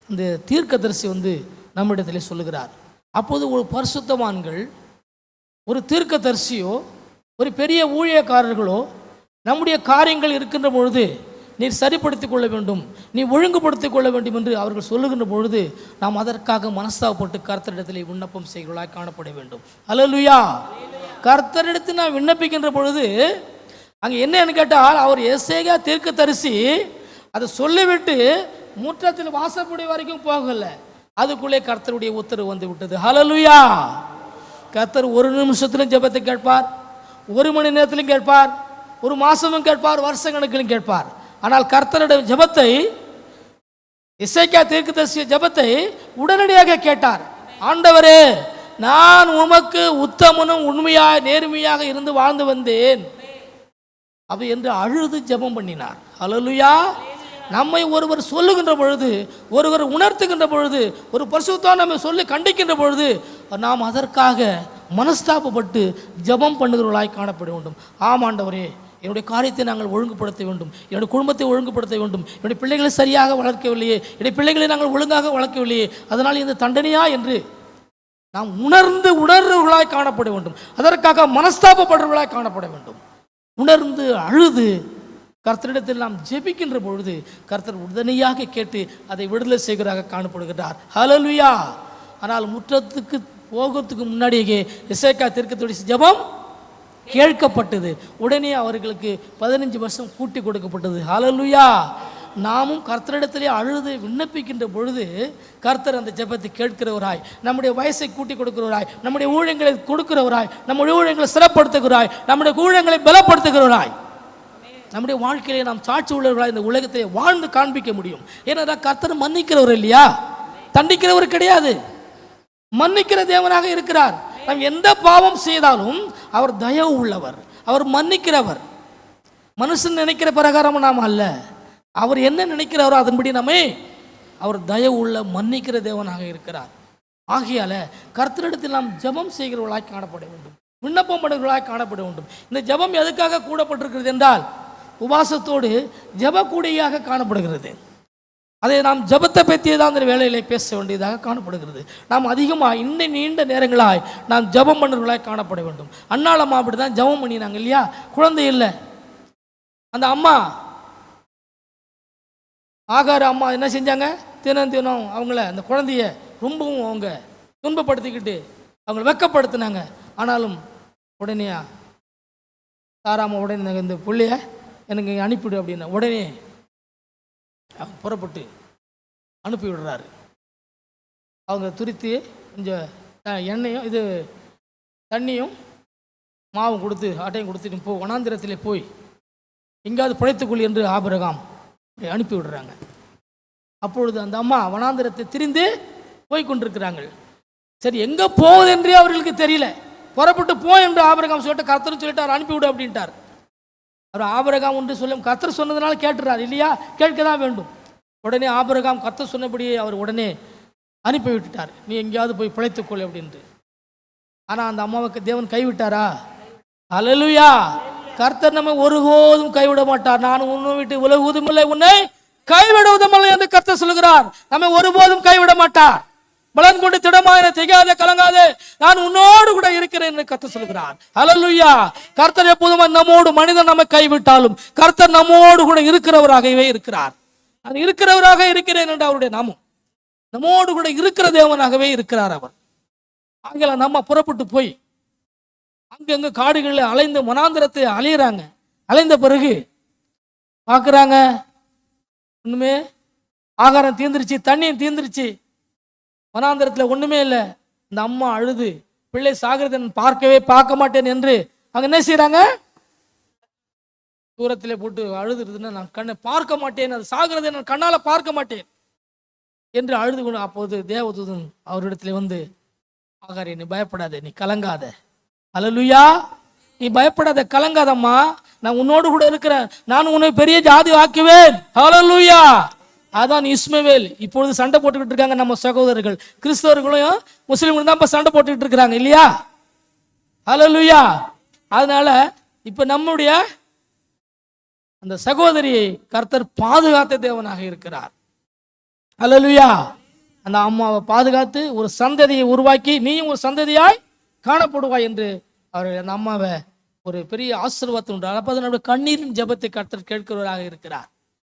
அந்த தீர்க்கதரிசி வந்து நம்மிடத்திலே சொல்லுகிறார். அப்போது ஒரு பரிசுத்தவான்கள், ஒரு தீர்க்கதரிசியோ ஒரு பெரிய ஊழியக்காரர்களோ நம்முடைய காரியங்கள் இருக்கின்ற பொழுது நீர் சரிப்படுத்திக் கொள்ள வேண்டும், நீ ஒழுங்குபடுத்திக் கொள்ள வேண்டும் என்று அவர்கள் சொல்லுகின்ற பொழுது நாம் அதற்காக மனஸ்தாபப்பட்டு கர்த்தரிடத்திலே விண்ணப்பம் செய்கிறவர்களாக காணப்பட வேண்டும். ஹல்லேலூயா. கர்த்தரிடத்தில் நான் விண்ணப்பிக்கின்ற பொழுது அங்கே என்னன்னு கேட்டால், அவர் எசேக்கியா தீர்க்கதரிசி அதை சொல்லிவிட்டு முற்றத்தில் வாசப்படி வரைக்கும் போகல, அதுக்குள்ளே கர்த்தருடைய உத்தரவு வந்து விட்டது. ஹல்லேலூயா. கர்த்தர் 1 நிமிஷத்திலும் ஜெபத்தை கேட்பார், 1 மணி நேரத்திலும் கேட்பார், 1 மாசமும் கேட்பார், வருஷ கணக்கிலும் கேட்பார். ஆனால் கர்த்தருடைய ஜெபத்தை, எசேக்கியா தீர்க்கதரிசி ஜெபத்தை உடனடியாக கேட்டார். ஆண்டவரே, நான் உமக்கு உத்தமனும் நேர்மையாக இருந்து வாழ்ந்து வந்தேன் அப்படி என்று அழுது ஜெபம் பண்ணினார். ஹல்லேலூயா. நம்மை ஒருவர் சொல்லுகின்ற பொழுது, ஒருவர் உணர்த்துகின்ற பொழுது, ஒரு பரிசுத்தவான் நம்மை சொல்லி கண்டிக்கின்ற பொழுது நாம் அதற்காக மனஸ்தாபப்பட்டு ஜெபம் பண்ணுகிறவர்களாய் காணப்பட வேண்டும். ஆமாண்டவரே, என்னுடைய காரியத்தை நாங்கள் ஒழுங்குபடுத்த வேண்டும், என்னுடைய குடும்பத்தை ஒழுங்குபடுத்த வேண்டும், என்னுடைய பிள்ளைகளை சரியாக வளர்க்கவில்லையே, என்னுடைய பிள்ளைகளை நாங்கள் ஒழுங்காக வளர்க்கவில்லையே, அதனால் இந்த தண்டனையா என்று நாம் உணர்வுகளாய் காணப்பட வேண்டும். அதற்காக மனஸ்தாபப்படுறவர்களாய் காணப்பட வேண்டும். உணர்ந்து அழுது கர்த்தரிடத்தில் நாம் ஜெபிக்கின்ற பொழுது கர்த்தர் உடனடியாக கேட்டு அதை விடுதலை செய்கிறாக காணப்படுகிறார். ஹல்லேலூயா. ஆனால் முற்றத்துக்கு போகிறதுக்கு முன்னாடியே எசேக்கியா தீர்க்கதரிசி ஜெபம் கேட்கப்பட்டது. உடனே அவர்களுக்கு 15 வருஷம் கூட்டி கொடுக்கப்பட்டது. ஹல்லேலூயா. நாமும் கர்த்தரிடத்திலே அழுது விண்ணப்பிக்கின்ற பொழுது கர்த்தர் அந்த ஜெபத்தை கேட்கிறவராய், நம்முடைய வயசை கூட்டி கொடுக்கிறவராய், நம்முடைய ஊழியங்களை கொடுக்கிறவராய், நம்முடைய ஊழியங்களை சிறப்படுத்துகிறாய், நம்முடைய ஊழியங்களை பலப்படுத்துகிறவராய், நம்முடைய வாழ்க்கையிலே நாம் சாட்சி உள்ளவர்களாய் இந்த உலகத்தை வாழ்ந்து காண்பிக்க முடியும். ஏன்னா கர்த்தர் மன்னிக்கிறவர் இல்லையா, தண்டிக்கிறவர் கிடையாது, மன்னிக்கிற தேவனாக இருக்கிறார். நாம் எந்த பாவம் செய்தாலும் அவர் தயவு உள்ளவர், அவர் மன்னிக்கிறவர். மனுஷன் நினைக்கிற பிரகாரம் நாம் அல்ல, அவர் என்ன நினைக்கிறாரோ அதன்படி நம்மை அவர் தயவு உள்ள மன்னிக்கிற தேவனாக இருக்கிறார். ஆகையால கர்த்தரிடத்தில் நாம் ஜெபம் செய்கிறவர்களாய் காணப்பட வேண்டும், விண்ணப்பம் பண்ணுகிறவர்களாய் காணப்பட வேண்டும். இந்த ஜெபம் எதுக்காக கூடப்பட்டிருக்கிறது என்றால் உபாசத்தோடு ஜெப கூடையாக காணப்படுகிறது. அதை நாம் ஜெபத்தை பற்றியே தான் அந்த வேலையிலே பேச வேண்டியதாக காணப்படுகிறது. நாம் அதிகமாக இன்னும் நீண்ட நேரங்களாய் நாம் ஜெபம் பண்ணுறவர்களாய் காணப்பட வேண்டும். அன்னாளம்மா அப்படி தான் ஜெபம் பண்ணினாங்க இல்லையா, குழந்தை இல்லை. அந்த அம்மா ஆகார அம்மா என்ன செஞ்சாங்க, தினம் அவங்கள அந்த குழந்தைய ரொம்பவும் அவங்க துன்பப்படுத்திக்கிட்டு அவங்கள வெக்கப்படுத்தினாங்க. ஆனாலும் உடனே தாராம உடனே இந்த பிள்ளைய எனக்கு அனுப்பிவிடு அப்படின்னா உடனே அவங்க புறப்பட்டு அனுப்பி விடுறாரு. அவங்க துரித்து கொஞ்சம் எண்ணெயும் இது தண்ணியும் மாவும் கொடுத்து ஆட்டையும் கொடுத்துட்டு போ, வனாந்திரத்திலே போய் எங்காவது பிழைத்துக்கொள் என்று ஆபிரகாம் அனுப்பி விடுறாங்க. அப்பொழுது அந்த அம்மா வனாந்திரத்தை திரிந்து போய் கொண்டிருக்கிறாங்க. சரி, எங்கே போகுது என்றே அவர்களுக்கு தெரியல. புறப்பட்டு போ என்று ஆபிரகாம் சொல்லிட்டு கர்த்தர் சொல்லிட்டார், அனுப்பிவிடு அப்படின்ட்டார். அவர் ஆபிரகாம் ஒன்று சொல்லும், கர்த்தர் சொன்னதுனால கேட்டுறார் இல்லையா, கேட்க தான் வேண்டும். உடனே ஆபிரகாம் கர்த்தர் சொன்னபடியே அவர் உடனே அனுப்பி விட்டுட்டார், நீ எங்கேயாவது போய் பிழைத்துக்கொள் அப்படின்ட்டு. ஆனால் அந்த அம்மாவுக்கு தேவன் கைவிட்டாரா? அல்லேலூயா. கர்த்தர் நம்மை ஒருபோதும் கைவிட மாட்டார். நான் உன்னை விட்டு விலகுவதும் இல்லை, உன்னை கைவிடுவதும் இல்லை என்று கர்த்தர் சொல்கிறார். நம்மை ஒருபோதும் கைவிட மாட்டார். பலன் கொண்டு திடமாயின திகையாதே கலங்காதே, நான் உன்னோடு கூட இருக்கிறேன் என்று கர்த்தர் சொல்கிறார். அல்லேலூயா. கர்த்தர் எப்போதும் நம்மோடு, மனிதன் நம்மை கைவிட்டாலும் கர்த்தர் நம்மோடு கூட இருக்கிறவராகவே இருக்கிறார். நான் இருக்கிறவராக இருக்கிறேன் என்று அவருடைய நாமம், நம்மோடு கூட இருக்கிற தேவனாகவே இருக்கிறார் அவர். ஆங்கில நம்ம புறப்பட்டு போய் அங்கங்க காடுகளில் அலைந்த வனாந்திரத்தை அலையிறாங்க. அலைந்த பிறகு பார்க்குறாங்க, ஒண்ணுமே ஆகாரம் தீர்ந்துருச்சு, தண்ணியும் தீர்ந்துருச்சு, வனாந்திரத்தில் ஒண்ணுமே இல்லை. இந்த அம்மா அழுது பிள்ளை சாகிறதை பார்க்க மாட்டேன் என்று அவங்க என்ன செய்யறாங்க, தூரத்திலே போட்டு அழுதுறதுன்னா நான் கண்ணை பார்க்க மாட்டேன், அது சாகிறதை நான் கண்ணால பார்க்க மாட்டேன் என்று அழுது கொண்டு. அப்போது தேவதூதன் அவரிடத்துல வந்து, ஆகாரே நீ பயப்படாதே, நீ கலங்காத, அல்லேலூயா, நீ பயப்படாத, கலங்காதம்மா, நான் உன்னோடு கூட இருக்கிறேன், நான் உன்னை பெரிய ஜாதி ஆக்குவேன், அல்லேலூயா. அதான் இஸ்மவேல். இப்பொழுது சண்டை போட்டுக்கிட்டு இருக்காங்க நம்ம சகோதரர்கள், கிறிஸ்தவர்களும் முஸ்லிம்களும் தான் இப்ப சண்டை போட்டுக்கிட்டு இருக்கிறாங்க இல்லையா, அல்லேலூயா. அதனால இப்ப நம்முடைய அந்த சகோதரியை கர்த்தர் பாதுகாத்த தேவனாக இருக்கிறார், அல்லேலூயா. அந்த அம்மாவை பாதுகாத்து ஒரு சந்ததியை உருவாக்கி நீயும் ஒரு சந்ததியாய் காணப்படுவாய் என்று அவர் அந்த அம்மாவை ஒரு பெரிய ஆசீர்வாதம் உண்டார். அப்போ நம்முடைய கண்ணீரின் ஜெபத்தை கர்த்தர் கேட்கிறவராக இருக்கிறார்.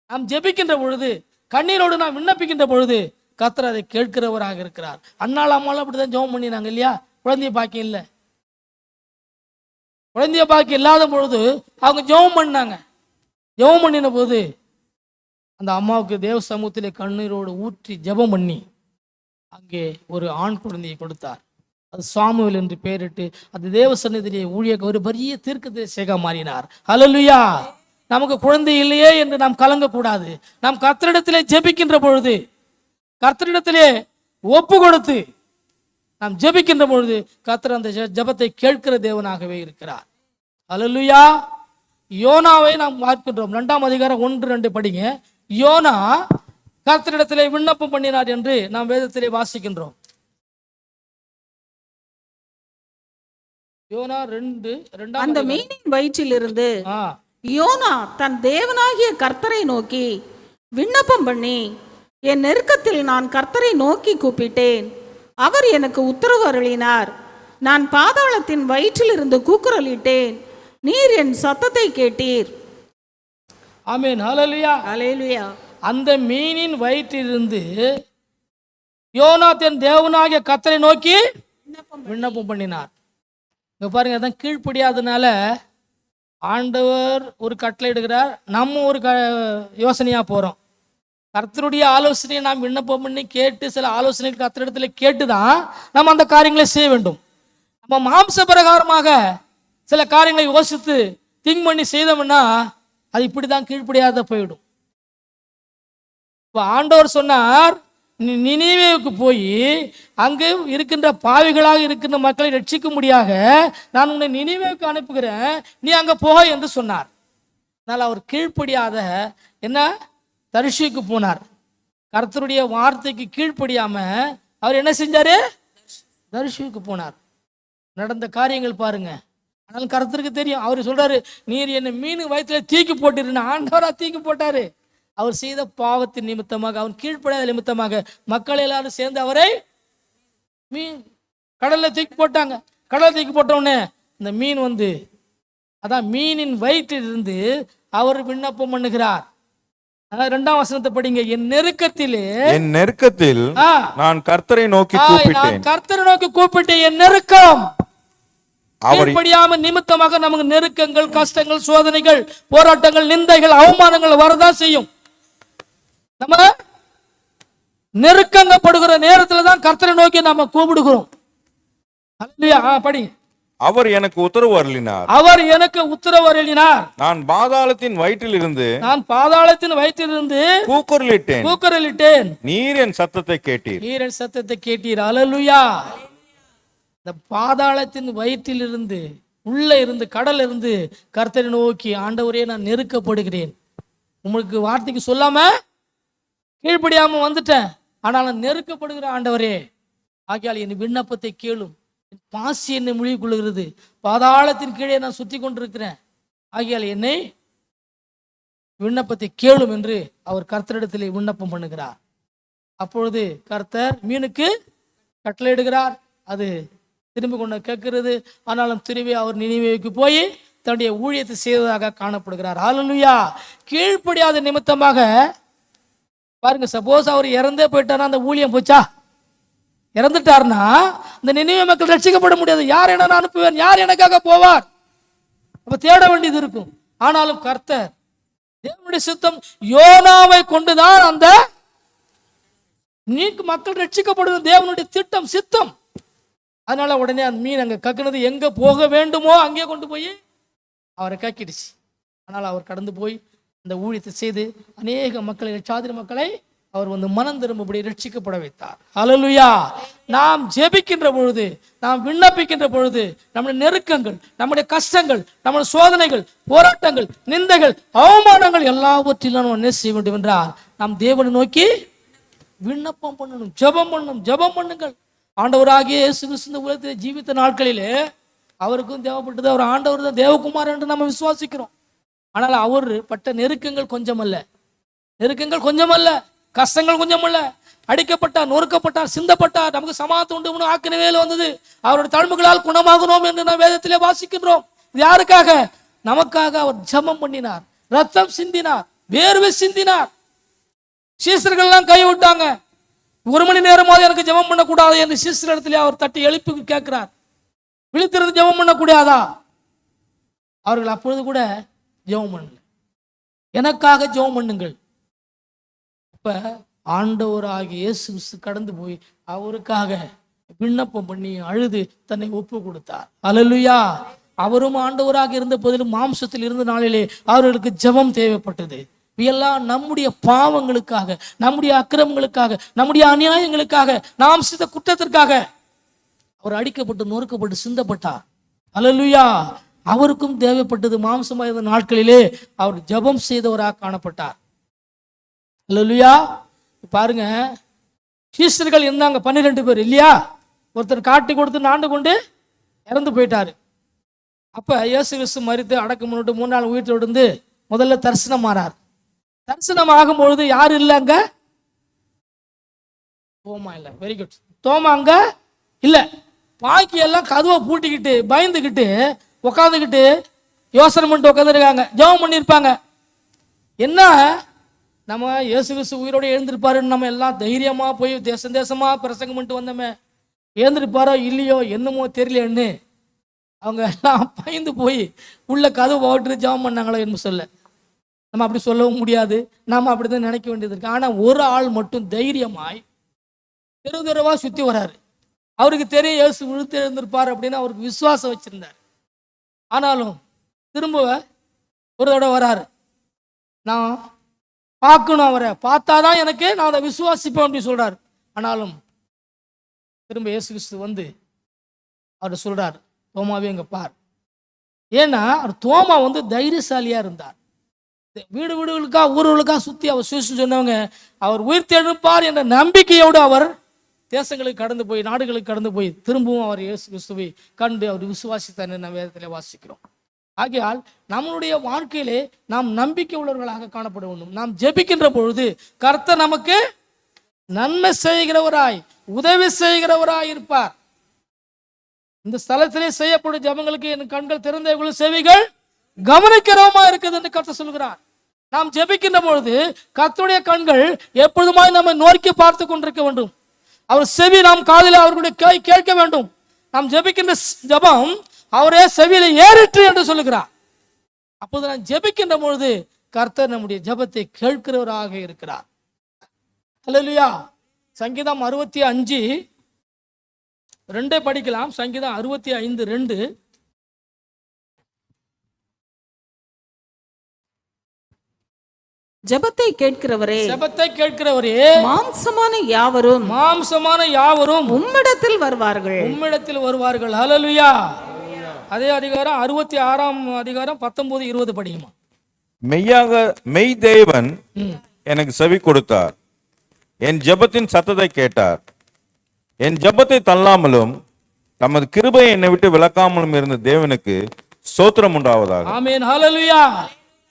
நாம் ஜெபிக்கின்ற பொழுது, கண்ணீரோடு நாம் விண்ணப்பிக்கின்ற பொழுது கர்த்தர் அதை கேட்கிறவராக இருக்கிறார். அண்ணாள் அம்மாவும் அப்படிதான் ஜெபம் பண்ணினாங்க இல்லையா, குழந்தைய பாக்கியம் இல்லை, குழந்தைய பாக்கியம் இல்லாத பொழுது அவங்க ஜெபம் பண்ணாங்க. ஜெபம் பண்ணின போது அந்த அம்மாவுக்கு தேவ சமூகத்திலே கண்ணீரோடு ஊற்றி ஜெபம் பண்ணி அங்கே ஒரு ஆண் குழந்தையை கொடுத்தார். அது சாமுவேல் என்று பெயரிட்டு அது தேவ சந்நிதியிலே ஊழியக்க ஒரு பெரிய தீர்க்கதரிசியாக மாறினார். அல்லேலூயா. நமக்கு குழந்தை இல்லையே என்று நாம் கலங்கக்கூடாது. நாம் கர்த்தரிடத்திலே ஜெபிக்கின்ற பொழுது, கர்த்தரிடத்திலே ஒப்பு கொடுத்து நாம் ஜெபிக்கின்ற பொழுது கர்த்தர் அந்த ஜெபத்தை கேட்கிற தேவனாகவே இருக்கிறார். அல்லேலூயா. யோனாவை நாம் பார்க்கின்றோம். 2ஆம் அதிகாரம் 1-2 படிங்க. யோனா கர்த்தரிடத்திலே விண்ணப்பம் பண்ணினார் என்று நாம் வேதத்திலே வாசிக்கின்றோம். யோனா 2 அந்த மீனின் வயிற்றிலிருந்து யோனா தன் தேவனாகிய கர்த்தரை நோக்கி விண்ணப்பம் பண்ணி, என் நெருக்கத்தில் நான் கர்த்தரை நோக்கி கூப்பிட்டேன், அவர் எனக்கு உத்தரவு அருளினார். நான் பாதாளத்தின் வயிற்றிலிருந்து கூக்குரலிட்டேன், நீர் என் சத்தத்தை கேட்டீர். ஆமென். ஹல்லேலூயா. ஹல்லேலூயா. அந்த மீனின் வயிற்றிலிருந்து யோனா தன் தேவனாகிய கர்த்தரை நோக்கி விண்ணப்பம் பண்ணினார். இங்க பாருங்க, அதான் கீழ்ப்படியாதனால ஆண்டவர் ஒரு கட்டளை எடுக்கிறார், நம்ம ஒரு யோசனையா போறோம். கர்த்தருடைய ஆலோசனையை நாம் விண்ணப்பம் பண்ணி கேட்டு சில ஆலோசனைகள் கர்த்தரிடத்துல கேட்டுதான் நம்ம அந்த காரியங்களை செய்ய வேண்டும். நம்ம மாம்ச பிரகாரமாக சில காரியங்களை யோசித்து திங்க் பண்ணி செய்தோம்னா அது இப்படிதான் கீழ்ப்படியாத போயிடும். இப்போ ஆண்டவர் சொன்னார், நினிவேவுக்கு போய் அங்கு இருக்கின்ற பாவிகளாக இருக்கின்ற மக்களை ரட்சிக்கும்படியாக நான் உன்னை நினிவேவுக்கு அனுப்புகிறேன், நீ அங்கே போக என்று சொன்னார். அதனால் அவர் கீழ்ப்படியாத என்ன தரிசிக்கு போனார். கர்த்தருடைய வார்த்தைக்கு கீழ்ப்படியாம அவர் என்ன செஞ்சாரு? தரிசிக்கு போனார். நடந்த காரியங்கள் பாருங்க. ஆனால் கர்த்தருக்கு தெரியும். அவர் சொல்றாரு, நீர் என்ன மீன் வயிற்றுல தீக்கி போட்டிருந்த ஆண்டவரா தீக்கி போட்டாரு. அவர் செய்த பாவத்தின் நிமித்தமாக, அவன் கீழ்ப்படியாத நிமித்தமாக மக்கள் எல்லாரும் சேர்ந்து அவரை மீன் கடல்ல தூக்கி போட்டாங்க. கடல்ல தூக்கி போட்ட உடனே இந்த மீன் அதான் மீனின் வயிற்றிலிருந்து அவர் விண்ணப்பம் பண்ணுகிறார். 2ஆம் வசனத்தை படிங்க. என் நெருக்கத்தில் நான் கர்த்தரை நோக்கி கூப்பிட்டேன். கர்த்தரை நோக்கி கூப்பிட்டேன். என் நெருக்கம் கீழ்ப்படியாம நிமித்தமாக நமக்கு நெருக்கங்கள், கஷ்டங்கள், சோதனைகள், போராட்டங்கள், நிந்தைகள், அவமானங்கள் வரதான் செய்யும். நம்ம நெருக்கங்கப்படுகிற நேரத்துல தான் கர்த்தரை நோக்கி நாம கூப்பிடுகிறோம். படி. அவர் எனக்கு உத்தரவு அருளினார். நான் பாதாளத்தின் வயிற்றிலிருந்து கூக்குரலிட்டேன். நீர் என் சத்தத்தை கேட்டீர். அல்லேலூயா. இந்த பாதாளத்தின் வயிற்றிலிருந்து, உள்ள இருந்து, கடல்ல இருந்து கர்த்தரை நோக்கி, ஆண்டவரே நான் நெருக்கப்படுகிறேன், உங்களுக்கு வார்த்தைக்கு சொல்லாம கீழ்ப்படியாம வந்துட்டேன், ஆனாலும் நெருக்கப்படுகிற ஆண்டவரே, ஆகையால் என் விண்ணப்பத்தை கேளும், பாசி என்னை முழுகிக் கொள்ளுகிறது, பாதாளத்தின் கீழே நான் சுற்றி கொண்டிருக்கிறேன், ஆகையால் என்னை விண்ணப்பத்தை கேளும் என்று அவர் கர்த்தரிடத்திலே விண்ணப்பம் பண்ணுகிறார். அப்பொழுது கர்த்தர் மீனுக்கு கட்டளையிடுகிறார். அது திரும்பி கொண்டு கேட்கிறது. ஆனாலும் திரும்பி அவர் நினிவேவுக்கு போய் தன்னுடைய ஊழியத்தை செய்வதாக காணப்படுகிறார். அல்லேலூயா. கீழ்ப்படியாத நிமித்தமாக பாருங்க, சப்போஸ் அவர் இறந்தே போயிட்டார்னா அந்த ஊழியம் போச்சா? இறந்துட்டார்னா இந்த நினிவே மக்கள் ரட்சிக்கப்பட முடியாது. யார் என்ன அனுப்புவேன், யார் எனக்காக போவார்? அப்ப தேட வேண்டியது இருக்கும். ஆனாலும் கர்த்தர் தேவனுடைய சித்தம் யோனாவை கொண்டுதான் அந்த மக்கள் ரட்சிக்கப்படுவது தேவனுடைய திட்டம், சித்தம். அதனால உடனே அந்த மீன் அங்க கக்குனது எங்க போக வேண்டுமோ அங்கே கொண்டு போய் அவரை கக்கிடுச்சு. ஆனால் அவர் கடந்து போய் அந்த ஊழியத்தை செய்து அநேக மக்களை, சாதிர மக்களை அவர் மனம் திரும்பபடி ரட்சிக்கப்பட வைத்தார். அல்லேலூயா. நாம் ஜெபிக்கின்ற பொழுது, நாம் விண்ணப்பிக்கின்ற பொழுது, நம்முடைய நெருக்கங்கள், நம்முடைய கஷ்டங்கள், நம்முடைய சோதனைகள், போராட்டங்கள், நிந்தைகள், அவமானங்கள் எல்லாவற்றிலும் நம்ம என்ன செய்ய வேண்டும் என்றால் நாம் தேவனை நோக்கி விண்ணப்பம் பண்ணணும், ஜெபம் பண்ணுங்கள். ஆண்டவராகிய இயேசு கிறிஸ்து இந்த உலகத்தில் ஜீவித்த நாட்களிலே அவருக்கும் தேவைப்பட்டது. அவர் ஆண்டவர் தான், தேவகுமார் என்று நம்ம விசுவாசிக்கிறோம். ஆனால் அவர் பட்ட நெருக்கங்கள் கொஞ்சமல்ல, கஷ்டங்கள் கொஞ்சமல்ல. அடிக்கப்பட்டார், நொறுக்கப்பட்டார், சிந்தப்பட்டார், நமக்கு சமாதானம் உண்டு ஆக்கினவேல வந்தது. அவருடைய தழும்புகளால் குணமாகணும் என்று நாம் வேதத்திலே வாசிக்கின்றோம். இது யாருக்காக? நமக்காக அவர் ஜெபம் பண்ணினார், ரத்தம் சிந்தினார், வேர்வை சிந்தினார். சீசர்கள்லாம் கை விட்டாங்க. 1 மணி நேரமாவது எனக்கு ஜெபம் பண்ணக்கூடாது என்று சீசரிடத்திலே அவர் தட்டி எழுப்பி கேட்கிறார். விழித்திருந்து ஜெபம் பண்ணக்கூடாதா? அவர்கள் அப்பொழுது கூட ஜெபம் பண்ணல. எனக்காக ஜெபம் பண்ணுங்கள். இப்ப ஆண்டவராகிய இயேசு கிறிஸ்து கடந்து போய் அவருக்காக விண்ணப்பம் பண்ணி அழுது தன்னை ஒப்பு கொடுத்தார். அல்லேலூயா. அவரும் ஆண்டவராக இருந்த போதிலும் மாம்சத்தில் இருந்த நாளிலே அவர்களுக்கு ஜெபம் தேவைப்பட்டது. எல்லாம் நம்முடைய பாவங்களுக்காக, நம்முடைய அக்கிரமங்களுக்காக, நம்முடைய அநியாயங்களுக்காக, நாம் செய்த குற்றத்திற்காக அவர் அடிக்கப்பட்டு, நொறுக்கப்பட்டு, சிந்தப்பட்டார். அல்லேலூயா. அவருக்கும் தேவைப்பட்டது. மாம்சமாக இருந்த நாட்களிலே அவர் ஜெபம் செய்தவராக காணப்பட்டார். அல்லேலூயா. பாருங்க, சீஷர்கள் இருந்தாங்க 12 பேர் இல்லையா? ஒருத்தர் காட்டி கொடுத்து ஆண்டு கொண்டு இறந்து போயிட்டாரு. அப்ப இயேசு கிறிஸ்து மரித்து அடக்கம் பண்ணிட்டு 3 நாள் உயிர்த்தெழுந்து இருந்து முதல்ல தரிசனம் ஆனார். தரிசனம் ஆகும் பொழுது யாரு இல்லை அங்க? தோமா இல்லை. Very good. தோமா அங்க இல்ல. பாக்கி எல்லாம் கதவை பூட்டிக்கிட்டு பயந்துக்கிட்டு உட்காந்துக்கிட்டு யோசனை பண்ணிட்டு உட்காந்துருக்காங்க, ஜெபம் பண்ணியிருப்பாங்க. என்ன, நம்ம இயேசு கிறிஸ்து உயிரோட எழுந்திருப்பாருன்னு நம்ம எல்லாம் தைரியமா போய் தேசமா பிரசங்கம் பண்ணிட்டு வந்தோமே, எழுந்திருப்பாரோ இல்லையோ என்னமோ தெரியலன்னு அவங்க எல்லாம் பயந்து போய் உள்ள கதவு போட்டு ஜெபம் பண்ணாங்களோ என்று சொல்ல, நம்ம அப்படி சொல்லவும் முடியாது, நாம் அப்படி தான் நினைக்க வேண்டியது இருக்கு. ஆனால் ஒரு ஆள் மட்டும் தைரியமாய் தெரு தெருவா சுற்றி வராரு. அவருக்கு தெரியும் இயேசு விழுத்து எழுந்திருப்பார் அப்படின்னு அவருக்கு விசுவாசம் வச்சிருந்தார். ஆனாலும் திரும்ப ஒரு தடவை வராரு. நான் பார்க்கணும், அவரை பார்த்தாதான் எனக்கு நான் அதை விசுவாசிப்பேன் அப்படின்னு சொல்றாரு. ஆனாலும் திரும்ப இயேசு கிறிஸ்து வந்து அவர் சொல்றார், தோமாவே இங்க பார். ஏன்னா தோமா வந்து தைரியசாலியா இருந்தார். வீடு வீடுகளுக்கா ஊர்களுக்கா சுத்தி அவர் சுவிசேஷம் சொன்னவங்க அவர் உயிர் தெழுப்பார் என்ற நம்பிக்கையோடு அவர் தேசங்களுக்கு கடந்து போய் நாடுகளுக்கு கடந்து போய் திரும்பவும் அவர் இயேசு கிறிஸ்துவை கண்டு அவர் விசுவாசித்தார் என்ற வேதத்தில் வாசிக்கிறோம். ஆகையால் நம்மளுடைய வாழ்க்கையிலே நாம் நம்பிக்கை உள்ளவர்களாக காணப்பட வேண்டும். நாம் ஜெபிக்கின்ற பொழுது கர்த்தர் நமக்கு நன்மை செய்கிறவராய் உதவி செய்கிறவராய் இருப்பார். இந்த ஸ்தலத்திலே செய்யப்படும் ஜெபங்களுக்கு என் கண்கள் திறந்த செவிகள் கவனிக்கிறவமா இருக்குது என்று கர்த்தர் சொல்கிறார். நாம் ஜெபிக்கின்ற பொழுது கர்த்தருடைய கண்கள் எப்பொழுதுமாய் நம்மை நோக்கி பார்த்து கொண்டிருக்க வேண்டும். அவர் செவி நாம் காதில் அவர்களுடைய கேட்க வேண்டும். நாம் ஜெபிக்கின்ற ஜெபம் அவரே செவியில ஏறிற்று என்று சொல்லுகிறார். அப்போது நாம் ஜெபிக்கின்ற பொழுது கர்த்தர் நம்முடைய ஜெபத்தை கேட்கிறவராக இருக்கிறார். அல்லேலூயா. சங்கீதம் 65:2 படிக்கலாம். சங்கீதம் 65:2. ஜெபத்தை கேட்கிறவரே, ஜெபத்தை கேட்கிறவரே, மாம்சமான யாவரும் உம்மிடத்தில் வருவார்கள். ஹல்லேலூயா. அதே அதிகாரம் 66ஆம் அதிகாரம் 19-20 படிக்குமா. மெய் தேவன் எனக்கு செவி கொடுத்தார், என் ஜெபத்தின் சத்தத்தை கேட்டார். என் ஜெபத்தை தள்ளாமலும் தமது கிருபையை என்னை விட்டு விலக்காமலும் இருந்த தேவனுக்கு ஸ்தோத்திரம் உண்டாவதாக. ஆமென். ஹல்லேலூயா.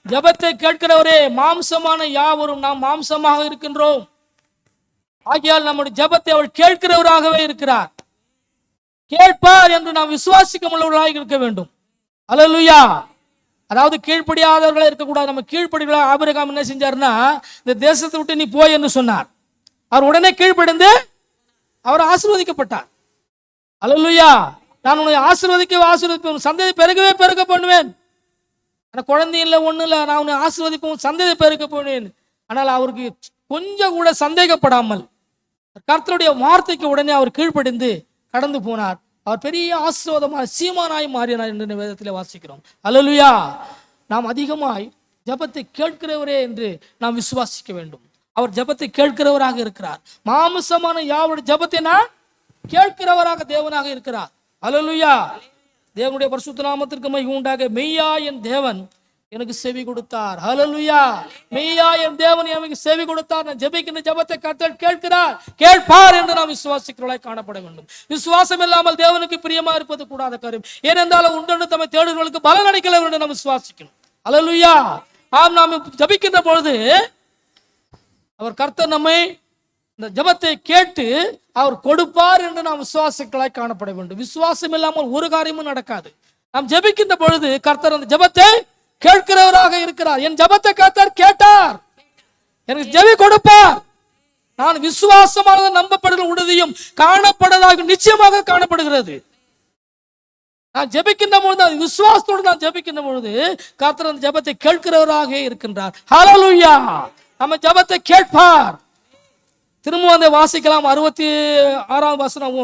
ஜெபத்தை கேட்கிறவரே, மாம்சமான யாவரும், நாம் மாம்சமாக இருக்கின்றோம். ஆகையால் நம்முடைய ஜெபத்தை அவர் கேட்கிறவராகவே இருக்கிறார். கேட்பார் என்று நாம் விசுவாசிக்க உள்ளவர்களாக இருக்க வேண்டும். அல்லேலூயா. அதாவது கீழ்ப்படியாதவர்களாக இருக்கக்கூடாது. நம்ம கீழ்ப்படிகளா. ஆபிரகாம் என்ன செஞ்சார்னா, இந்த தேசத்தை விட்டு நீ போய் என்று சொன்னார். அவர் உடனே கீழ்ப்படிந்து அவர் ஆசீர்வதிக்கப்பட்டார். அல்லேலூயா. நான் உன்னை ஆசீர்வதிப்பேன், சந்ததி பெருகவே பெருக பண்ணுவேன். குழந்தை இல்லை, ஒன்றும் இல்லை, நான் உன்னை ஆசீர்வதிப்பேன், சந்ததி பெருக பண்ணுவேன். ஆனால் அவருக்கு கொஞ்சம் கூட சந்தேகப்படாமல் கர்த்தருடைய வார்த்தைக்கு உடனே அவர் கீழ்ப்படிந்து கடந்து போனார். அவர் பெரிய ஆசீர்வாதமாக சீமானாய் மாறினார் என்று வேதத்தில் வாசிக்கிறோம். அல்லேலூயா. நாம் அதிகமாய் ஜெபத்தை கேட்கிறவரே என்று நாம் விசுவாசிக்க வேண்டும். அவர் ஜெபத்தை கேட்கிறவராக இருக்கிறார். மாம்சமான யாவருடைய ஜெபத்தை நான் கேட்கிறவராக தேவனாக இருக்கிறார். அல்லேலூயா. தேவனுடைய பரிசுத்த நாமத்திற்கு மகிமை உண்டாக. மெய்யா என் தேவன் எனக்கு செவி கொடுத்தார். ஹல்லேலூயா. மெய்யா என் தேவன் எனக்கு செவி கொடுத்தார். நான் ஜெபிக்கின்ற ஜெபத்தை கர்த்தர் கேட்கிறார், கேட்பார் என்று நாம் விசுவாசிக்கிறவர்களாய் காணப்பட வேண்டும். விசுவாசம் இல்லாமல் தேவனுக்கு பிரியமா இருப்பது கூடாத காரியம். ஏனென்றாலும் உண்டென்று தம்மை தேடுகிறவர்களுக்கு பலன் அளிக்கல என்று நாம் விசுவாசிக்கணும். ஹல்லேலூயா. ஆம், நாம் ஜெபிக்கின்ற பொழுது அவர் கர்த்தர் நம்மை இந்த ஜெபத்தை கேட்டு அவர் கொடுப்பார் என்று நாம் விசுவாசிகளாய் காணப்பட வேண்டும். விசுவாசம் இல்லாமல் ஒரு காரியமும் நடக்காது. நாம் ஜெபிக்கின்ற பொழுது கர்த்தர் அந்த ஜெபத்தை கேட்கிறவராக இருக்கிறார். என் ஜெபத்தை கர்த்தர் கேட்டார், எனக்கு ஜெபி கொடுப்பார். நான் விசுவாசமானது நம்பப்படுகிற உறுதியும் காணப்படதாக நிச்சயமாக காணப்படுகிறது. நான் ஜெபிக்கின்ற பொழுது விசுவாசத்தோடு நான் ஜெபிக்கின்ற பொழுது கர்த்தர் அந்த ஜெபத்தை கேட்கிறவராக இருக்கின்றார். ஹல்லேலூயா. நம்ம ஜெபத்தை கேட்பார். திரும்ப வந்து வாசிக்கலாம். 66ஆம் வசனம்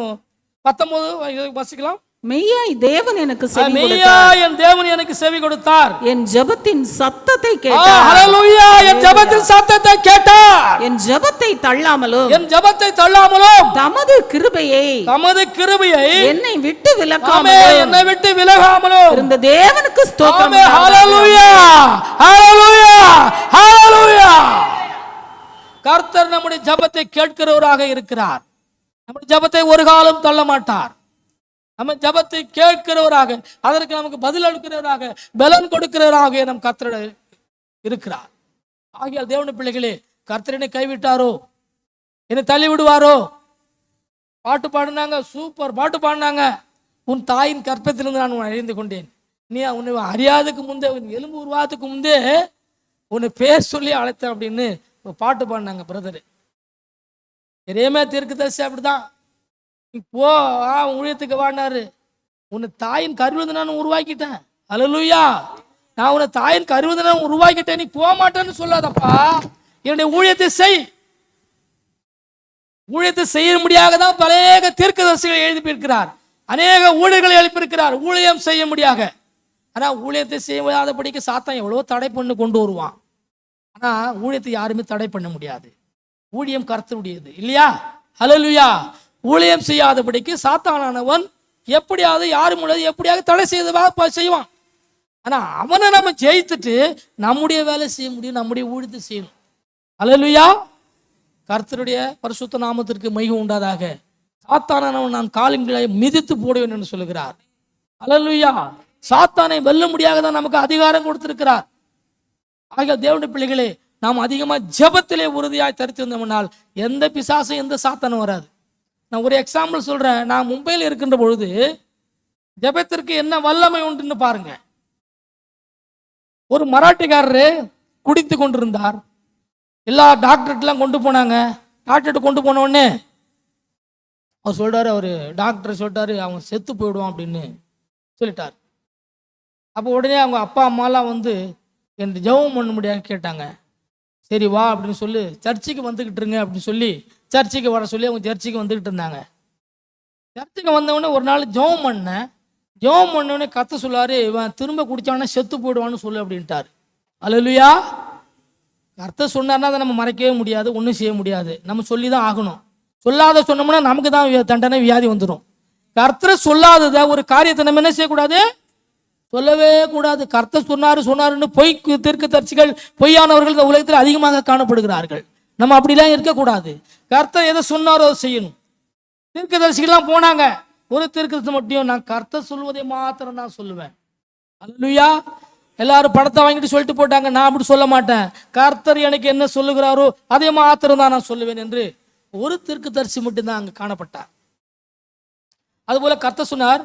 19 வாசிக்கலாம். மெய்யாய் தேவன் எனக்கு செவி கொடுத்தார். மெய்யாய் என் தேவன் எனக்கு செவி கொடுத்தார். என் ஜெபத்தின் சத்தத்தை கேட்டார். ஹல்லேலூயா. என் ஜெபத்தின் சத்தத்தை கேட்டார். என் ஜெபத்தை தள்ளாமலும் தமது கிருபையை என்னை விட்டு விலகாமலும் இருந்த தேவனுக்கு ஸ்தோத்திரம். ஹல்லேலூயா. ஹல்லேலூயா. ஹல்லேலூயா. கர்த்தர் நம்முடைய ஜெபத்தை கேட்கிறவராக இருக்கிறார். நம்முடைய ஜெபத்தை ஒரு காலம் தள்ள மாட்டார். நம்ம ஜெபத்தை கேட்கிறவராக, அதற்கு நமக்கு பதில் அளிக்கிறவராக, பலன் கொடுக்கிறவராக நம் கர்த்தர் இருக்கிறார். ஆகியால் தேவனுடைய பிள்ளைகளே, கர்த்தர் என்னை கைவிட்டாரோ, என்னை தள்ளி விடுவாரோ? பாட்டு பாடினாங்க, சூப்பர் பாட்டு பாடினாங்க. உன் தாயின் கற்பத்திலிருந்து நான் உன்னை அறிந்து கொண்டேன். நீ உன்னை அறியாதுக்கு முந்தே, உன் எலும்பு உருவாத்துக்கு முந்தே உன்னை பேர் சொல்லி அழைத்தேன் அப்படின்னு பாட்டு பாடினாங்க பிரதரு. எரேமியா தீர்க்கதரிசி அப்படிதான், போ ஊழியத்துக்கு வாடினாரு. உன்னை தாயின் கருவிலிருந்து நான் உருவாக்கிட்டேன். அல்லேலூயா. நான் உன்னை தாயின் கருவிலிருந்து நான் உருவாக்கிட்டேன், நீ போக மாட்டேன்னு சொல்லாதப்பா. என்னுடைய ஊழியத்தை செய். ஊழியத்தை செய்ய முடியாத தான் பல தீர்க்கதரிசிகளை எழுப்பியிருக்கிறார், அநேக ஊழியர்களை எழுப்பியிருக்கிறார் ஊழியம் செய்ய முடியாத. ஆனா ஊழியத்தை செய்ய முடியாதபடிக்கு சாத்தான் எவ்வளவோ தடை பண்ணி கொண்டு வருவான். ஆனா ஊழியத்தை யாருமே தடை பண்ண முடியாது. ஊழியம் கர்த்தருடையது இல்லையா? அல்லேலூயா. ஊழியம் செய்யாதபடிக்கு சாத்தானானவன் எப்படியாவது யாரும் முடியாது எப்படியாவது தடை செய்வான். ஆனா அவனை நம்ம ஜெயித்துட்டு நம்முடைய வேலை செய்ய முடியும், நம்முடைய ஊழியத்தை செய்யணும். அல்லேலூயா. கர்த்தருடைய பரிசுத்த நாமத்திற்கு மகிமை உண்டாதாக. சாத்தானானவன் நான் காலின்களை மிதித்து போடுவேன் என்று சொல்லுகிறார். அல்லேலூயா. சாத்தானை வெல்ல முடியாத தான் நமக்கு அதிகாரம் கொடுத்திருக்கிறார். ஆக தேவனுடைய பிள்ளைகளே, நாம் அதிகமா ஜெபத்திலே உறுதியாய் தரித்திருந்தோம்னால் எந்த பிசாசும் எந்த சாத்தானும் வராது. நான் ஒரு எக்ஸாம்பிள் சொல்றேன். நான் மும்பையில் இருக்கின்ற பொழுது ஜெபத்திற்கு என்ன வல்லமை உண்டுன்னு பாருங்க. ஒரு மராட்டிக்காரரு குடித்து கொண்டிருந்தார். எல்லா டாக்டர்கிட்டலாம் கொண்டு போனாங்க. டாக்டர்கிட்ட கொண்டு போன உடனே அவர் சொல்றாரு, அவர் டாக்டர் சொல்லிட்டாரு அவன் செத்து போயிடுவான் அப்படின்னு சொல்லிட்டார். அப்போ உடனே அவங்க அப்பா அம்மாலாம் வந்து எனக்கு ஜெபம் பண்ண முடியாது கேட்டாங்க. சரி வா அப்படின்னு சொல்லி சர்ச்சுக்கு வந்துக்கிட்டு இருங்க அப்படின்னு சொல்லி சர்ச்சுக்கு வர சொல்லி அவங்க சர்ச்சுக்கு வந்துக்கிட்டு இருந்தாங்க. சர்ச்சுக்கு வந்தவொடனே ஒரு நாள் ஜெபம் பண்ணோடனே கத்த சொல்லாரு, இவன் திரும்ப குடிச்சானா செத்து போயிடுவான்னு சொல்லு அப்படின்ட்டார். அல்லேலூயா. கர்த்தர் சொன்னார்னா அதை நம்ம மறைக்கவே முடியாது, ஒன்றும் செய்ய முடியாது, நம்ம சொல்லி தான் ஆகணும். சொல்லாத சொன்னோம்னா நமக்கு தான் தண்டனை வியாதி வந்துடும். கர்த்தர் சொல்லாதத ஒரு காரியத்தை நம்ம என்ன செய்யக்கூடாது, சொல்லவே கூடாது. கர்த்தர் சொன்னாருன்னு பொய் தீர்க்கதரிசிகள் பொய்யானவர்கள் இந்த உலகத்தில் அதிகமாக காணப்படுகிறார்கள். நம்ம அப்படிலாம் இருக்கக்கூடாது. கர்த்தர் எதை சொன்னாரோ செய்யணும். தீர்க்கதரிசிகள்லாம் போனாங்க. ஒரு தீர்க்கதரிசி மட்டும் நான் கர்த்தர் சொல்வதை மாத்திரம் நான் சொல்லுவேன். அல்லேலூயா. எல்லாரும் படத்தை வாங்கிட்டு சொல்லிட்டு போட்டாங்க. நான் அப்படி சொல்ல மாட்டேன். கர்த்தர் எனக்கு என்ன சொல்லுகிறாரோ அதே மாத்திரம் தான் நான் சொல்லுவேன் என்று ஒரு தீர்க்கதரிசி மட்டும்தான் அங்கே காணப்பட்டார். அதுபோல கர்த்தர் சொன்னார்,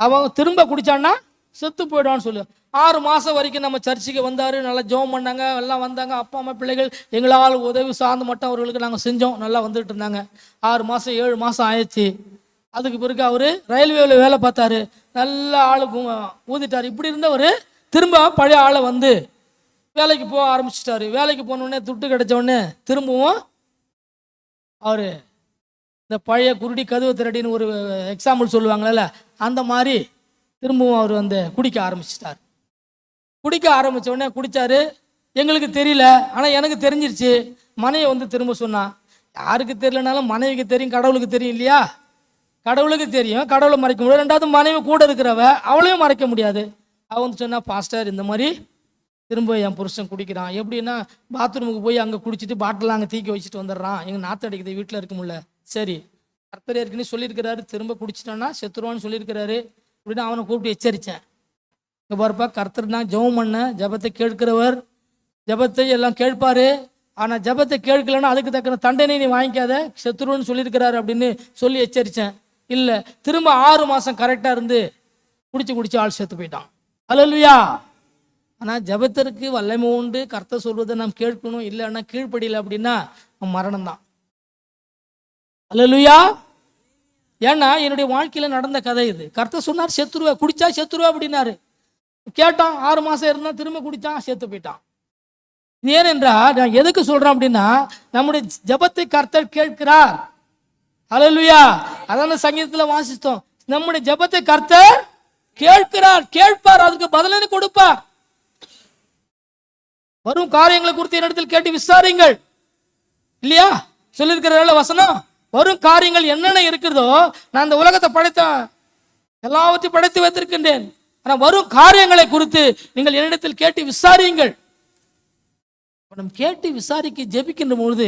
அவன் திரும்ப குடிச்சான்னா செத்து போயிடுவான்னு சொல்லு. 6 மாதம் வரைக்கும் நம்ம சர்ச்சுக்கு வந்தார், நல்லா ஜெபம் பண்ணாங்க, எல்லாம் வந்தாங்க. அப்பா அம்மா பிள்ளைகள் எங்களால் உதவி சார்ந்து மட்டும் அவர்களுக்கு நாங்கள் செஞ்சோம், நல்லா வந்துட்டு இருந்தாங்க. 6 மாதம் 7 மாதம் ஆயிடுச்சு. அதுக்கு பிறகு அவர் ரயில்வேவில் வேலை பார்த்தாரு, நல்ல ஆளுக்கு ஊதிட்டார். இப்படி இருந்தவர் திரும்ப பழைய ஆளை வந்து வேலைக்கு போக ஆரம்பிச்சிட்டாரு. வேலைக்கு போனோடனே துட்டு கிடைச்ச உடனே திரும்பவும் அவர் இந்த பழைய குருடி கதவு திரடின்னு ஒரு எக்ஸாம்பிள் சொல்லுவாங்கள்ல, அந்த மாதிரி திரும்பவும் அவர் வந்து குடிக்க ஆரம்பிச்சிட்டார். குடிக்க ஆரம்பித்த உடனே குடித்தார். எங்களுக்கு தெரியல, ஆனால் எனக்கு தெரிஞ்சிருச்சு. மனைவி வந்து திரும்ப சொன்னான். யாருக்கு தெரியலனாலும் மனைவிக்கு தெரியும், கடவுளுக்கு தெரியும் இல்லையா? கடவுளுக்கு தெரியும், கடவுளை மறைக்க முடியாது. ரெண்டாவது மனைவி கூட இருக்கிறவ, அவளையும் மறைக்க முடியாது. அவன் வந்து சொன்னா, பாஸ்டர் இந்த மாதிரி திரும்ப என் புருஷன் குடிக்கிறான். எப்படின்னா பாத்ரூமுக்கு போய் அங்கே குடிச்சிட்டு பாட்டிலாம் அங்கே தீக்கி வச்சுட்டு வந்துடுறான், எங்கள் நாற்று அடிக்குது, வீட்டில் இருக்க முடியல. சரி, கர்த்தர் ஏற்கனவே சொல்லியிருக்கிறாரு, திரும்ப குடிச்சிட்டான்னா செத்துருவான்னு சொல்லியிருக்கிறாரு அப்படின்னு அவனை கூப்பிட்டு எச்சரித்தேன். இங்கே பாருப்பா, கர்த்தர் தான் ஜெபம் பண்ண, ஜெபத்தை கேட்கிறவர், ஜெபத்தை எல்லாம் கேட்பாரு. ஆனால் ஜெபத்தை கேட்கலன்னா அதுக்கு தக்கன தண்டனை நீ வாங்கிக்காத, செத்துருவன்னு சொல்லியிருக்கிறாரு அப்படின்னு சொல்லி எச்சரித்தேன். இல்லை, திரும்ப 6 மாதம் கரெக்டாக இருந்து குடிச்சு ஆள் செத்து போயிட்டான். அல்லேலூயா. ஆனால் ஜெபத்திற்கு வல்லமை உண்டு. கர்த்தர் சொல்வதை நாம் கேட்கணும், இல்லைன்னா கீழ்ப்படியல அப்படின்னா மரணம் தான். அல்லேலூயா. ஏன்னா என்னுடைய வாழ்க்கையில் நடந்த கதை இது. கர்த்தர் சொன்னார் செத்துருவா, குடிச்சா செத்துருவா அப்படின்னாரு. கேட்டான், 6 மாதம் இருந்தால் திரும்ப குடித்தான், செத்து போயிட்டான். ஏனென்றால் நான் எதுக்கு சொல்கிறேன் அப்படின்னா, நம்முடைய ஜெபத்தை கர்த்தர் கேட்கிறார். அல்லேலூயா. அதான் சங்கீதத்தில் வாசித்தோம், நம்முடைய ஜெபத்தை கர்த்தர் கேட்கிறார், கேட்பார், அதுக்கு பதிலனை கொடுப்பார். வரும் காரியங்களை குறித்து என்னிடத்தில் கேட்டு விசாரிங்கள் இல்லையா? சொல்லியிருக்கிற வசனம், வரும் காரியங்கள் என்னென்ன இருக்கிறதோ, நான் இந்த உலகத்தை படைத்தேன், எல்லாவற்றையும் படைத்து வைத்திருக்கின்றேன். ஆனால் வரும் காரியங்களை குறித்து நீங்கள் என்னிடத்தில் கேட்டு விசாரியுங்கள். நம்ம கேட்டு விசாரிக்க ஜெபிக்கின்ற பொழுது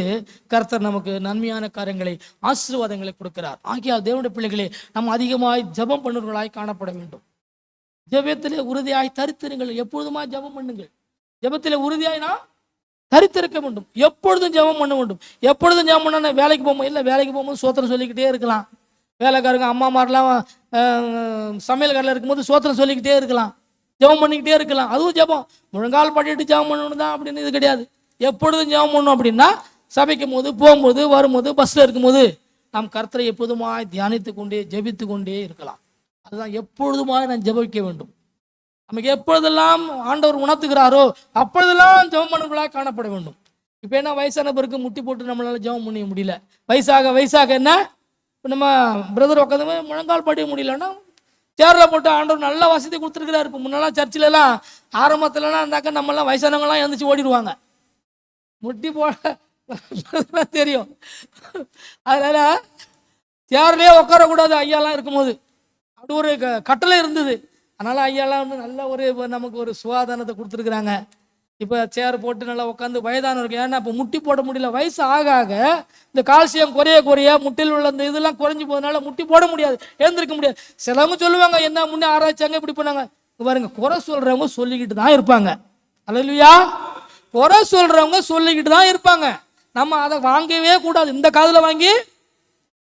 கர்த்தர் நமக்கு நன்மையான காரியங்களை, ஆசீர்வாதங்களை கொடுக்கிறார். ஆகியால் தேவனுடைய பிள்ளைகளே, நாம் அதிகமாய் ஜெபம் பண்ணுவர்களாய் காணப்பட வேண்டும். ஜெபத்திலே உறுதியாய் தரித்திருங்கள். எப்பொழுதுமா ஜெபம் பண்ணுங்கள். ஜெபத்திலே உறுதியாய் நாம் தரித்திருக்க வேண்டும். எப்பொழுதும் ஜெபம் பண்ண வேண்டும். எப்பொழுதும் ஜெபம் பண்ண வேலைக்கு போகும்போது இல்லை, வேலைக்கு போகும்போது சோத்திரம் சொல்லிக்கிட்டே இருக்கலாம். வேலைக்காரங்க அம்மாமாரெலாம் சமையல்காரில் இருக்கும்போது சோத்திரம் சொல்லிக்கிட்டே இருக்கலாம், ஜெபம் பண்ணிக்கிட்டே இருக்கலாம். அதுவும் ஜெபம். முழங்கால் படிட்டு ஜெபம் பண்ணணும் தான் அப்படின்னு இது கிடையாது. எப்பொழுதும் ஜெபம் பண்ணணும் அப்படின்னா சபைக்கும் போது, போகும்போது, வரும்போது, பஸ்ஸில் இருக்கும்போது நாம் கர்த்தரை எப்போதுமாய் தியானித்து கொண்டே ஜெபித்து கொண்டே இருக்கலாம். அதுதான் எப்பொழுதுமாய் நான் ஜெபிக்க வேண்டும். நமக்கு எப்பொழுதெல்லாம் ஆண்டவர் உணர்த்துகிறாரோ அப்பொழுதெல்லாம் ஜெபம் பண்ணுவர்களாக காணப்பட வேண்டும். இப்போ என்ன வயசான பிறகு முட்டி போட்டு நம்மளால ஜெபம் பண்ண முடியல. வயசாக என்ன நம்ம பிரதர் உட்காந்து முழங்கால் படிய முடியலன்னா சேரில் போட்டு ஆண்டவர் நல்ல வசதி கொடுத்துருக்கிறாரு. இப்போ முன்னெல்லாம் சர்ச்சிலலாம் ஆரம்பத்துலலாம் இருந்தாக்க நம்மளாம் வயசானவங்களாம் எழுந்திரிச்சு ஓடிடுவாங்க. முட்டி போட தெரியும். அதனால சேர்லேயே உட்காரக்கூடாது ஐயாலாம் இருக்கும்போது. அப்படி ஒரு கட்டளை இருந்தது. அதனால் ஐயாலாம் வந்து நல்ல ஒரு நமக்கு ஒரு சுகாதாரத்தை கொடுத்துருக்குறாங்க. இப்போ சேர் போட்டு நல்லா உட்காந்து வயதானவர்கள். ஏன்னா இப்போ முட்டி போட முடியல. வயசு ஆக ஆக இந்த கால்சியம் குறைய முட்டில் உள்ள இந்த இதெல்லாம் குறைஞ்சி போகிறதுனால முட்டி போட முடியாது, எழுந்திருக்க முடியாது. சிலவங்க சொல்லுவாங்க என்ன முன்னே ஆராய்ச்சாங்க இப்படி பண்ணாங்க. பாருங்க, குறை சொல்கிறவங்க சொல்லிக்கிட்டு தான் இருப்பாங்க. அல்லேலூயா. குறை சொல்கிறவங்க சொல்லிக்கிட்டு தான் இருப்பாங்க. நம்ம அதை வாங்கவே கூடாது. இந்த காதில் வாங்கி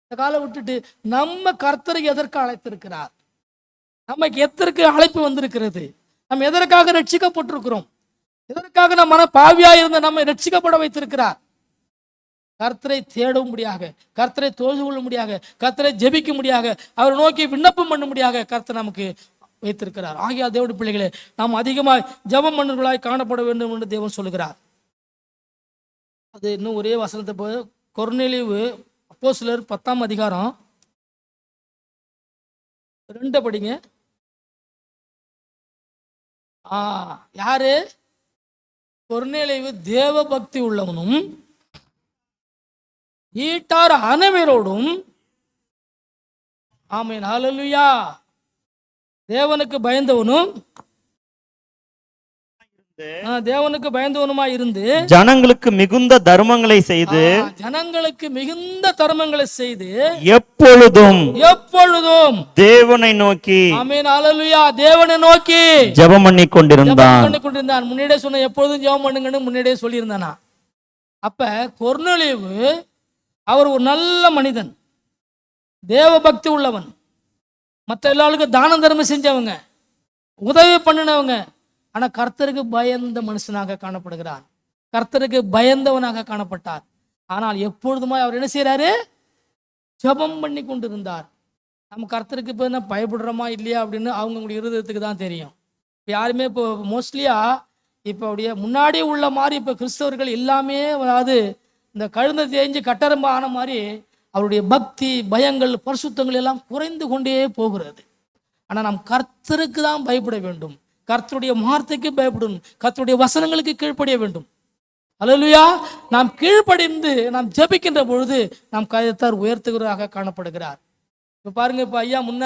இந்த காலை விட்டுட்டு நம்ம கர்த்தரை எதற்கு அழைத்திருக்கிறார், நமக்கு எதற்கு அழைப்பு வந்திருக்கிறது, நம்ம எதற்காக ரட்சிக்கப்பட்டிருக்கிறோம், எதற்காக நம்ம மன பாவியா இருந்த நம்ம ரட்சிக்கப்பட வைத்திருக்கிறார். கர்த்தரை தேடும்படியாக, கர்த்தரை தொழுது கொள்ளும்படியாக, கர்த்தரை ஜெபிக்க முடியாக, அவரை நோக்கி விண்ணப்பம் பண்ணும்படியாக கர்த்தர் நமக்கு வைத்திருக்கிறார். ஆகிய தேவனுடைய பிள்ளைகளே, நாம் அதிகமாக ஜெபம் பண்ணுவர்களாய் காணப்பட வேண்டும் என்று தேவன் சொல்லுகிறார். அது இன்னும் ஒரே வசனத்தை கொர்நேலியு அப்போஸ்தலர் 10ஆம் அதிகாரம் 2 படிங்க. யாரு? கொர்நேலியு தேவ பக்தி உள்ளவனும் ஈட்டார் அனைவரோடும், ஆமென் ஹல்லேலூயா, தேவனுக்கு பயந்தவனும் தேவனுக்கு பயந்தவனுமா இருந்து ஜனங்களுக்கு மிகுந்த தர்மங்களை செய்து எப்பொழுதும் தேவனை நோக்கி, ஆமென் ஹல்லேலூயா, தேவனை நோக்கி ஜெபம் பண்ணி கொண்டிருந்தான். முன்னாடியே சொன்ன எப்பொழுதும் ஜெபம் பண்ணுங்கன்னு முன்னாடியே சொல்லியிருந்தானா. அப்ப கொர்நேலியு அவர் ஒரு நல்ல மனிதன், தேவ பக்தி உள்ளவன், மற்ற எல்லாருக்கும் தான தர்மம் செஞ்சவங்க, உதவி பண்ணினவங்க. ஆனா கர்த்தருக்கு பயந்த மனுஷனாக காணப்படுகிறார், கர்த்தருக்கு பயந்தவனாக காணப்பட்டார். ஆனால் எப்பொழுதுமா அவர் என்ன செய்யறாரு? ஜெபம் பண்ணி கொண்டிருந்தார். நம்ம கர்த்தருக்கு இப்போ என்ன பயப்படுறோமா இல்லையா அப்படின்னு அவங்களுடைய இருதயத்துக்கு தான் தெரியும். இப்போ யாருமே இப்போ மோஸ்ட்லியா இப்போ அப்படியே முன்னாடி உள்ள மாதிரி இப்போ கிறிஸ்தவர்கள் எல்லாமே, அதாவது இந்த கழுந்த தேஞ்சு கட்டரம்பு ஆன மாதிரி அவருடைய பக்தி பயங்கள் பரிசுத்தங்கள் எல்லாம் குறைந்து கொண்டே போகிறது. ஆனால் நாம் கர்த்தருக்கு தான் பயப்பட வேண்டும், கர்த்தருடைய வார்த்தைக்கு பயப்படணும், கர்த்தருடைய வசனங்களுக்கு கீழ்ப்படிய வேண்டும். அல்லேலூயா. நாம் கீழ்ப்படிந்து நாம் ஜெபிக்கின்ற பொழுது நாம் கர்த்தர் உயர்த்துகிறதாக காணப்படுகிறார். இப்போ பாருங்க, இப்போ ஐயா முன்ன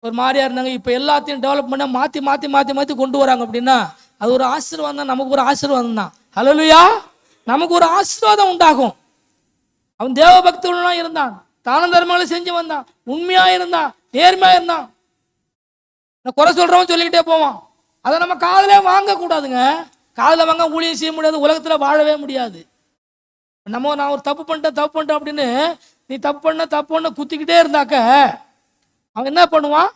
ஒரு மாதிரியா இருந்தாங்க, இப்போ எல்லாத்தையும் டெவலப் பண்ண மாற்றி மாற்றி மாற்றி மாற்றி கொண்டு வராங்க. அப்படின்னா அது ஒரு ஆசீர்வாதம் தான், நமக்கு ஒரு ஆசீர்வாதம் தான். அல்லேலூயா. நமக்கு ஒரு ஆசீர்வாதம் உண்டாகும். அவன் தேவ பக்தர்களாக இருந்தான், தான தர்மங்களை செஞ்சு வந்தான், உண்மையா இருந்தான், நேர்மையா இருந்தான். குறை சொல்றவன் சொல்லிக்கிட்டே போவான். அதை நம்ம காதலே வாங்க கூடாதுங்க. காதில் வாங்க ஊழியம் செய்ய முடியாது, உலகத்தில் வாழவே முடியாது. நான் ஒரு தப்பு பண்ணிட்டேன் அப்படின்னு நீ தப்பு பண்ண குத்திக்கிட்டே இருந்தாக்க அவன் என்ன பண்ணுவான்?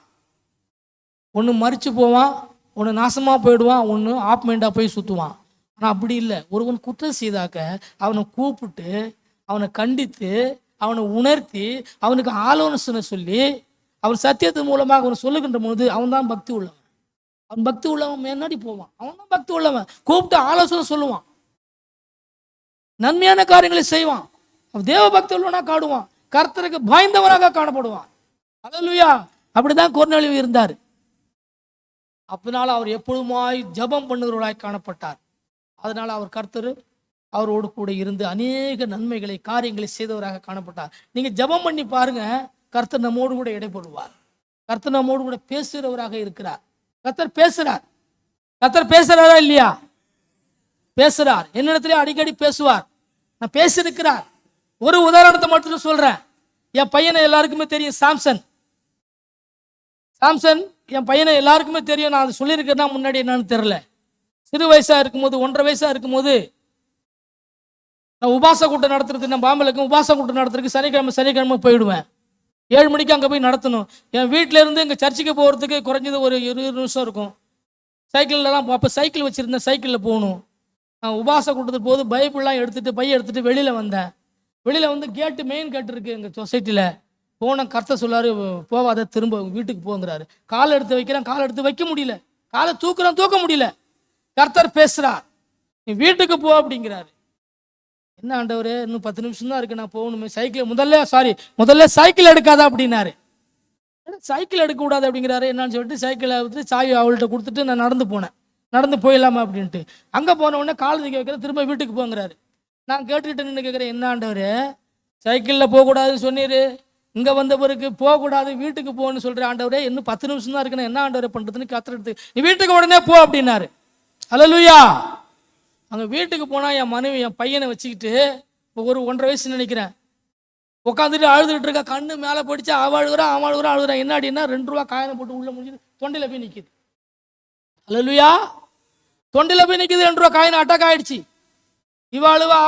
ஒன்று மறிச்சு போவான், ஒன்று நாசமாக போயிடுவான், ஒன்று ஆப்மெண்டாக போய் சுற்றுவான். ஆனால் அப்படி இல்லை. ஒருவன் குற்றம் செய்தாக்க அவனை கூப்பிட்டு அவனை கண்டித்து அவனை உணர்த்தி அவனுக்கு ஆலோசனை சொல்லி அவன் சத்தியத்தின் மூலமாக அவன் சொல்லுகின்ற போது அவன் தான் பக்தி உள்ளவன். அவன் பக்தி உள்ளவன் முன்னாடி போவான், அவன் தான் பக்தி உள்ளவன். கூப்பிட்டு ஆலோசனை சொல்லுவான், நன்மையான காரியங்களை செய்வான், அவன் தேவ பக்தி உள்ளவனாக காடுவான், கர்த்தருக்கு பயந்தவனாக காணப்படுவான். அல்லேலூயா. அப்படிதான் கொர்நேலியு இருந்தார். அதனால அவர் எப்பொழுதுமாய் ஜெபம் பண்ணுகிறவராய் காணப்பட்டார். அதனால அவர் கர்த்தர் அவரோடு கூட இருந்து அநேக நன்மைகளை காரியங்களை செய்தவராக காணப்பட்டார். நீங்க ஜெபம் பண்ணி பாருங்க, கர்த்தர் நம்மோடு கூட இடைப்படுவார், கர்த்தர் நம்மோடு கூட பேசுகிறவராக இருக்கிறார். கர்த்தர் பேசுறாரா இல்லையா? பேசுறார். என்னிடத்திலே அடிக்கடி பேசுவார், நான் பேசியிருக்கிறார். ஒரு உதாரணத்தை மட்டும் சொல்றேன். என் பையனை எல்லாருக்குமே தெரியும், சாம்சன் என் பையனை எல்லாருக்குமே தெரியும். நான் அதை சொல்லியிருக்கிறேன்னா முன்னாடி என்னன்னு தெரியல. சிறு வயசா இருக்கும்போது, 1.5 வயசா இருக்கும்போது நான் உபாச கூட்டம் நடத்துறதுக்கு, நான் பாம்பேலுக்கு உபாச கூட்டம் நடத்துறதுக்கு சனிக்கிழமை போயிடுவேன். 7 மணிக்கு அங்கே போய் நடத்தணும். என் வீட்டில இருந்து எங்கள் சர்ச்சுக்கு போகிறதுக்கு குறைஞ்சது ஒரு 20 நிமிஷம் இருக்கும். சைக்கிள்லாம் அப்போ சைக்கிள் வச்சுருந்தேன், சைக்கிளில் போகணும். நான் உபாச கூட்டத்துக்கு போது பைபிள்லாம் எடுத்துகிட்டு பையை எடுத்துகிட்டு வெளியில் வந்தேன். வெளியில் வந்து மெயின் கேட்டு இருக்குது எங்கள் சொசைட்டியில். போன கர்த்தர் சொல்லாரு, போவாத, திரும்ப வீட்டுக்கு போங்கிறாரு. காலை எடுத்து வைக்கிறேன், காலை எடுத்து வைக்க முடியல, காலை தூக்குறேன், தூக்க முடியல. கர்த்தர் பேசுறார், நீ வீட்டுக்கு போ அப்படிங்கிறாரு. என்ன ஆண்டவரே, இன்னும் 10 நிமிஷம் தான் இருக்கு, நான் போகணுமே. முதல்ல சைக்கிள் எடுக்காத அப்படின்னாரு. சைக்கிள் எடுக்க கூடாது அப்படிங்கிறாரு. என்னன்னு சொல்லிட்டு சைக்கிளை வந்து சாவி அவள்கிட்ட கொடுத்துட்டு நான் நடந்து போனேன். நடந்து போயிடலாமா அப்படின்ட்டு அங்கே போன உடனே கால் தூக்கி வைக்கிறேன், திரும்ப வீட்டுக்கு போங்கிறாரு. நான் கேட்டுக்கிட்டு நின்று கேட்குறேன், என்ன ஆண்டவரே, சைக்கிளில் போகக்கூடாதுன்னு சொன்னீரு, இங்கே வந்த பிறகு போகக்கூடாது வீட்டுக்கு போன்னு சொல்கிறேன். ஆண்டவரே, இன்னும் 10 நிமிஷம் தான் இருக்குன்னு என்ன ஆண்டவரே பண்ணுறதுன்னு கத்துறது. நீ வீட்டுக்கு உடனே போ அப்படின்னாரு. அல்லேலூயா. அங்கே வீட்டுக்கு போனால் என் மனைவி என் பையனை வச்சுக்கிட்டு, இப்போ ஒரு 1.5 வயசு நினைக்கிறேன், உட்காந்துட்டு அழுதுகிட்டு இருக்கா. கண்ணு மேலே போயிடுச்சு, அழுகுறான். என்ன அப்படின்னா 2 ரூபா காயினை போட்டு உள்ளே முடிஞ்சுது, தொண்டையில் போய் நிற்கிது. அல்லேலூயா. தொண்டையில் போய் நிற்கிது, 2 ரூபா காயின் அட்டாக் ஆயிடுச்சு. இவாளுவா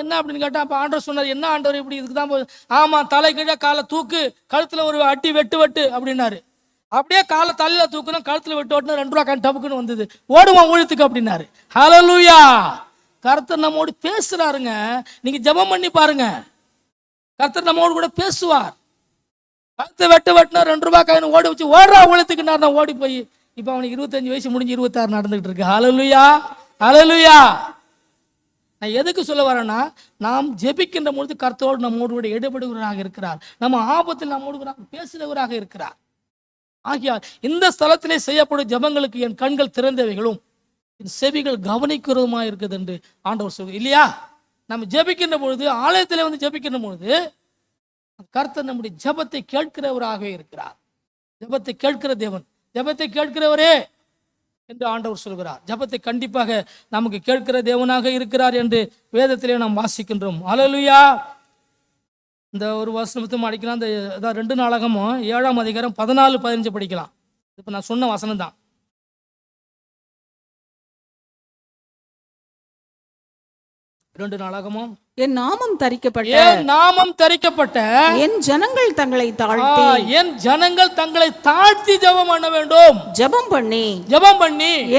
என்ன அப்படின்னு கேட்டா, அப்போ ஆண்டவர் சொன்னார், என்ன ஆண்டவர் இப்படி, இதுக்கு தான் போகுது. ஆமாம், தலை கீழே காலை தூக்கு, கழுத்தில் ஒரு அட்டி வெட்டு அப்படின்னாரு. அப்படியே காலை தலையில தூக்கணும், கழுத்தில் வெட்டு 2 ரூபா காயின் டப்புக்குன்னு வந்தது. ஓடுவான் ஊழியத்துக்கு அப்படின்னாரு. ஹல்லேலூயா. கர்த்தர் நம்மோடு பேசுறாருங்க. நீங்க ஜெபம் பண்ணி பாருங்க, கர்த்தர் நம்மோடு கூட பேசுவார். கழுத்தை வெட்டினா 2 ரூபா காயின் ஓடி வச்சு ஓடுறா ஊழியத்துக்கு. நான் ஓடி போய் இப்போ அவனுக்கு 25 வயசு முடிஞ்சு 26 நடந்துகிட்டு இருக்கு. ஹல்லேலூயா, ஹல்லேலூயா. நான் எதுக்கு சொல்ல வரேன்னா, நாம் ஜெபிக்கின்ற பொழுது கர்த்தரோடு நம்மோடு கூட இடைபடுகிறவராக இருக்கிறார். நம்ம ஆபத்தில் நம்மோடு கூட பேசுகிறவராக இருக்கிறார். ஆகியால் இந்த ஸ்தலத்திலே செய்யப்படும் ஜெபங்களுக்கு என் கண்கள் திறந்தவைகளும் என் செவிகள் கவனிக்கிறதுமா இருக்குது என்று ஆண்டவர் சொல்லுங்க இல்லையா. நம்ம ஜெபிக்கின்ற பொழுது, ஆலயத்தில் வந்து ஜெபிக்கின்ற பொழுது கர்த்தர் நம்முடைய ஜெபத்தை கேட்கிறவராகவே இருக்கிறார். ஜெபத்தை கேட்கிற தேவன், ஜெபத்தை கேட்கிறவரே என்று ஆண்டவர் சொல்கிறார். ஜெபத்தை கண்டிப்பாக நமக்கு கேட்கிற தேவனாக இருக்கிறார் என்று வேதத்திலே நாம் வாசிக்கின்றோம். அல்லேலூயா. இந்த ஒரு வசனத்தை அடிக்கலாம். இந்த 2 நாளாகமும் 7ஆம் அதிகாரம் 14-15 படிக்கலாம். இப்போ நான் சொன்ன வசனம் தான். 2 நாளாகமும், என் நாமம் தரிக்கப்பட்ட என் ஜனங்கள் தங்களை தாழ்த்தி ஜெபம் பண்ண வேண்டும். ஜெபம் பண்ணி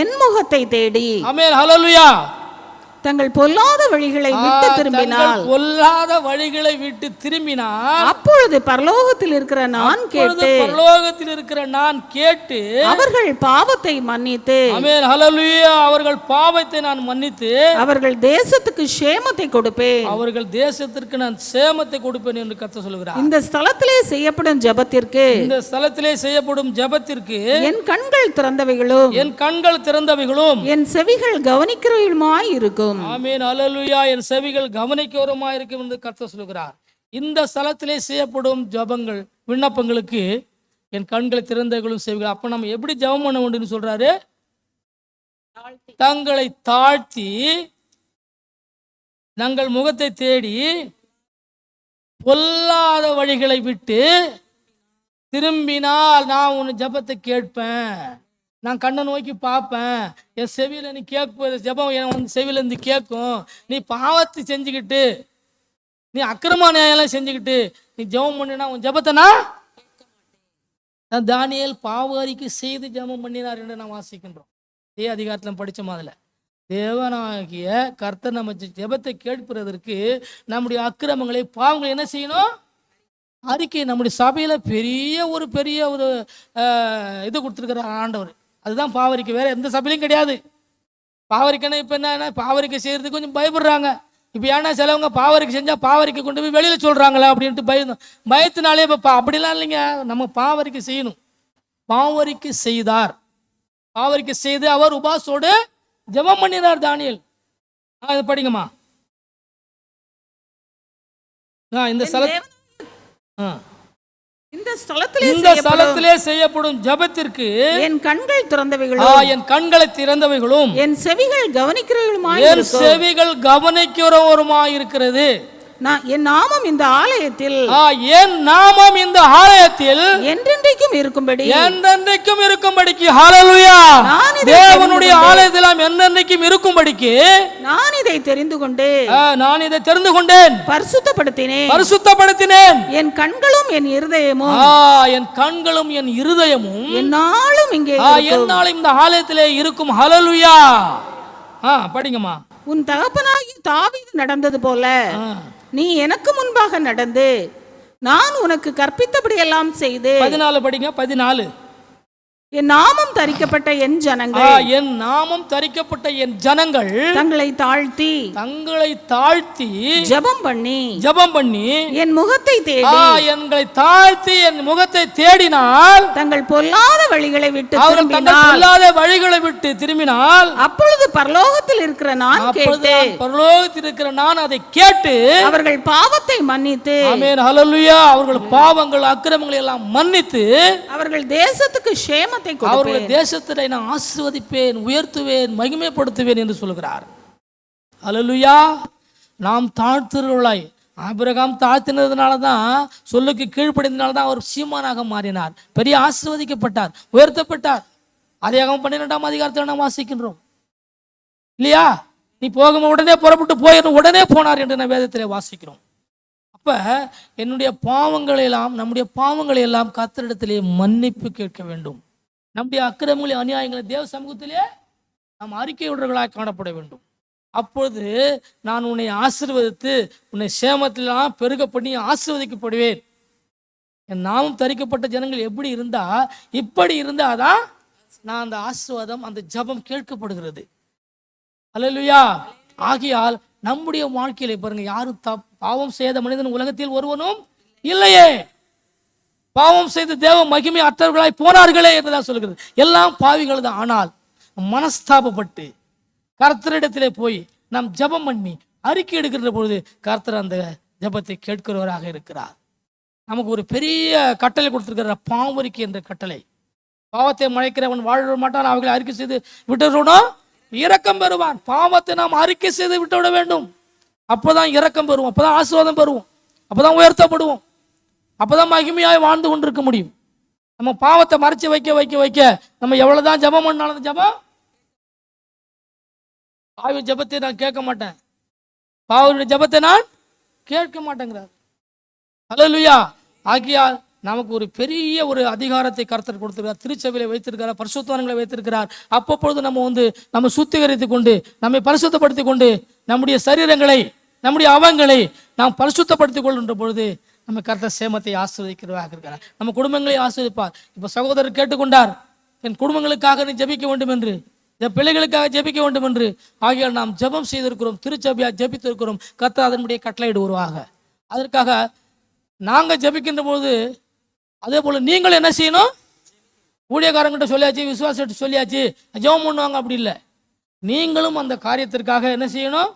என் முகத்தை தேடி, ஆமென், ஹல்லேலூயா, தங்கள் பொல்லாத வழிகளை விட்டு திரும்பினால் அப்பொழுது பரலோகத்தில் இருக்கிற நான் கேட்டு அவர்கள் பாவத்தை மன்னித்து, ஆமென், ஹல்லேலூயா, அவர்கள் பாவத்தை நான் மன்னித்து அவர்கள் தேசத்துக்கு சேமத்தை கொடுப்பேன், அவர்கள் தேசத்திற்கு நான் சேமத்தை கொடுப்பேன் என்று கர்த்தர் சொல்கிறார். இந்த ஸ்தலத்திலே செய்யப்படும் ஜெபத்திற்கு என் கண்கள் திறந்தவைகளும் என் செவிகள் கவனிக்கிறவர்களுமாய் இருக்கும். ஆமென், அல்லேலூயா. என் செவிகள் கவனிக்கிறவருமாய் இருக்கும் என்று கர்த்தர் சொல்கிறார். இந்த ஸ்தலத்திலே செய்யப்படும் ஜெபங்கள், விண்ணப்பங்களுக்கு என் கண்களை திறந்தவர்களும் செவிகள். அப்ப நம்ம எப்படி ஜெபம் பண்ண வேண்டும் சொல்றாரு? தங்களை தாழ்த்தி தங்கள் முகத்தை தேடி பொல்லாத வழிகளை விட்டு திரும்பினால் நான் உன் ஜெபத்தை கேட்பேன், நான் கண்ணை நோக்கி பார்ப்பேன், என் செவியில் நீ கேட்ப ஜெபம் என் செவியில இருந்து கேட்கும். நீ பாவத்தை செஞ்சுக்கிட்டு, நீ அக்கிரம நியாயம்லாம் செஞ்சுக்கிட்டு நீ ஜெபம் பண்ணினா உன் ஜெபத்தை நான் தானியேல் பாவ அறிக்கை செய்து ஜெபம் பண்ணினார் என்று நான் வாசிக்கின்றோம். இதே அதிகாரத்தில் படித்த மாதிரில தேவனாகிய கர்த்தர் நம்ம ஜெபத்தை கேட்பதற்கு நம்முடைய அக்கிரமங்களை பாவங்களை என்ன செய்யணும்? அறிக்கை. நம்முடைய சபையில பெரிய ஒரு இது கொடுத்துருக்கிற ஆண்டவர், அதுதான் பாவரிக்கை. வேற எந்த சபையிலையும் கிடையாது. பாவரிக்கைன்னா இப்போ என்ன, பாவரிக்கை செய்யறதுக்கு கொஞ்சம் பயப்படுறாங்க. இப்போ ஏன்னா சிலவங்க பாவரிக்கை செஞ்சால் பாவரிக்கை கொண்டு போய் வெளியில் சொல்கிறாங்களா அப்படின்ட்டு பயத்தினாலே இப்போ அப்படிலாம் இல்லைங்க. நம்ம பாவரிக்கை செய்யணும். பாவரிக்கை செய்தார், பாவரிக்கை செய்து அவர் உபாசோடு ஜெபம் பண்ணினார் தானியேல். இது படிங்கம்மா. இந்த ஸ்தலத்திலே செய்யப்படும் ஜெபத்திற்கு என் கண்கள் திறந்தவைகளும் என் செவிகள் கவனிக்கிறவருமாய் இருக்கிறது. என் நாமம் இந்த ஆலயத்தில் என்றென்றைக்கும் இருக்கும்படிக்கு ஹல்லேலூயா. தேவனுடைய ஆலயத்தில் என்றென்றைக்கும் இருக்கும்படிக்கு நான் இதை தெரிந்து கொண்டேன், பரிசுத்தப்படுத்தினேன். என் கண்களும் என் இருதயமும் என்னாலும் இங்கே என்னாலும் இந்த ஆலயத்திலே இருக்கும். ஹல்லேலூயா. படிங்கம்மா. உன் தகப்பனாகிய தாவீது நடந்தது போல நீ எனக்கு முன்பாக நடந்து நான் உனக்கு கற்பித்தபடியெல்லாம் செய்து 14 படிங்க. 14. என் நாமம் தரிக்கப்பட்ட என் ஜனங்கள் என் நாமம் தரிக்கப்பட்ட என் ஜனங்கள் தங்களை தாழ்த்தி ஜெபம் பண்ணி என் முகத்தை தேடி எங்களை தாழ்த்தி என் முகத்தை தேடினால் தங்கள் பொல்லாத வழிகளை விட்டு அவர்கள் தங்கள் பொல்லாத வழிகளை விட்டு திரும்பினால் அப்பொழுது பரலோகத்தில் இருக்கிற நான் கேட்டேன், பரலோகத்தில் இருக்கிற நான் அதை கேட்டு அவர்கள் பாவத்தை மன்னித்து, ஆமென் ஹல்லேலூயா, அவர்கள் பாவங்கள் அக்கிரமங்களை எல்லாம் மன்னித்து அவர்கள் தேசத்துக்கு சேமத்தை அவர்கள் கொடுப்பேன். தேசத்தை நான் ஆசீர்வதிப்பேன், உயர்த்துவேன், மகிமைப்படுத்துவேன் என்று சொல்கிறார். ஹல்லேலூயா. நாம் தாழ்த்துறவர்களாய், ஆபிரகாம் தாழ்த்தினதுனால தான், சொல்லுக்கு கீழ்ப்படிந்ததுனால தான் அவர் சீமானாக மாறினார், பெரிய ஆசீர்வதிக்கப்பட்டார், உயர்த்தப்பட்டார். அதிகாரம் 12ஆம் அதிகாரத்தில் நாம் வாசிக்கின்றோம் இல்லையா? நீ போகும் உடனே புறப்பட்டு போயிடும், உடனே போனார் என்று நான் வேதத்திலே வாசிக்கிறோம். அப்ப என்னுடைய பாவங்களை எல்லாம், நம்முடைய பாவங்களை எல்லாம் கர்த்தரிடத்திலே மன்னிப்பு கேட்க வேண்டும். நம்முடைய அக்கிரமங்களை அநியாயங்களை தேவ சமூகத்திலே நாம் அறிக்கையுடர்களாக காணப்பட வேண்டும். அப்பொழுது நான் உன்னை ஆசீர்வதித்து உன்னை சேமத்திலாம் பெருக பண்ணி ஆசீர்வதிக்கப்படுவேன். என் நாமம் தரிக்கப்பட்ட ஜனங்கள் எப்படி இருந்தா, இப்படி இருந்தாதான் நான் அந்த ஆசீர்வாதம், அந்த ஜெபம் கேட்கப்படுகிறது. அல்லேலூயா. ஆகையால் நம்முடைய வாழ்க்கையில பாருங்க, யாரும் பாவம் செய்த மனிதன் உலகத்தில் ஒருவனும் இல்லையே. பாவம் செய்து தேவ மகிமை அற்றவர்களாய் போனார்களே என்றுதான் சொல்கிறது. எல்லாம் பாவிகள் தான். ஆனால் மனஸ்தாபப்பட்டு கர்த்தரிடத்திலே போய் நாம் ஜெபம் பண்ணி அறிக்கை எடுக்கின்ற பொழுது கர்த்தர் அந்த ஜெபத்தை கேட்கிறவராக இருக்கிறார். நமக்கு ஒரு பெரிய கட்டளை கொடுத்திருக்கிற பாவரிக்கை என்ற கட்டளை. பாவத்தை மறைக்கிறவன் வாழ மாட்டான், அவர்களை அறிக்கை செய்து விட்டுறோம் இரக்கம் பெறுவான். பாவத்தை நாம் அறிக்கை செய்து விட்டு விட வேண்டும். அப்போதான் இரக்கம் பெறுவோம், அப்போதான் ஆசீர்வாதம் பெறுவோம், அப்போதான் உயர்த்தப்படுவோம், அப்போதான் மகிமையாய் வாழ்ந்து கொண்டிருக்க முடியும். நம்ம பாவத்தை மறைச்சு வைக்க வைக்க வைக்க நம்ம எவ்வளவுதான் ஜெபம் பண்ணாலும் ஜெபம், பாவி ஜெபத்தை நான் கேட்க மாட்டேன், பாவனுடைய ஜெபத்தை நான் கேட்க மாட்டேங்கிறார். ஹல்லேலூயா. ஆகியால் நமக்கு ஒரு பெரிய ஒரு அதிகாரத்தை கர்த்தர் கொடுத்திருக்கிறார், திருச்சபையில வைத்திருக்கிறார், பரிசுத்தவான்களை வைத்திருக்கிறார். அப்பப்பொழுது நம்ம சுத்திகரித்து கொண்டு, நம்மை பரிசுத்தப்படுத்தி கொண்டு, நம்முடைய சரீரங்களை, நம்முடைய அவங்களை நாம் பரிசுத்தப்படுத்திக் கொள்கின்ற பொழுது நம்ம கர்த்தர் சேமத்தை ஆசீர்வதிக்கிறவராக இருக்கிறார். நம்ம குடும்பங்களை ஆசீர்வதிப்பார். இப்போ சகோதரர் கேட்டுக்கொண்டார், என் குடும்பங்களுக்காக நீ ஜெபிக்க வேண்டும் என்று, என் பிள்ளைகளுக்காக ஜெபிக்க வேண்டும் என்று. ஆகியால் நாம் ஜெபம் செய்திருக்கிறோம், திருச்சபையா ஜெபித்திருக்கிறோம். கர்த்தர் அதனுடைய கட்டளையிடுவாக. அதற்காக நாங்கள் ஜெபிக்கின்ற பொழுது அதே போல நீங்கள் என்ன செய்யணும்? ஊழியக்காரங்கிட்ட சொல்லியாச்சு, விசுவாசிட்டு சொல்லியாச்சு, ஜெபம் பண்ணுவாங்க, அப்படி இல்லை. நீங்களும் அந்த காரியத்திற்காக என்ன செய்யணும்?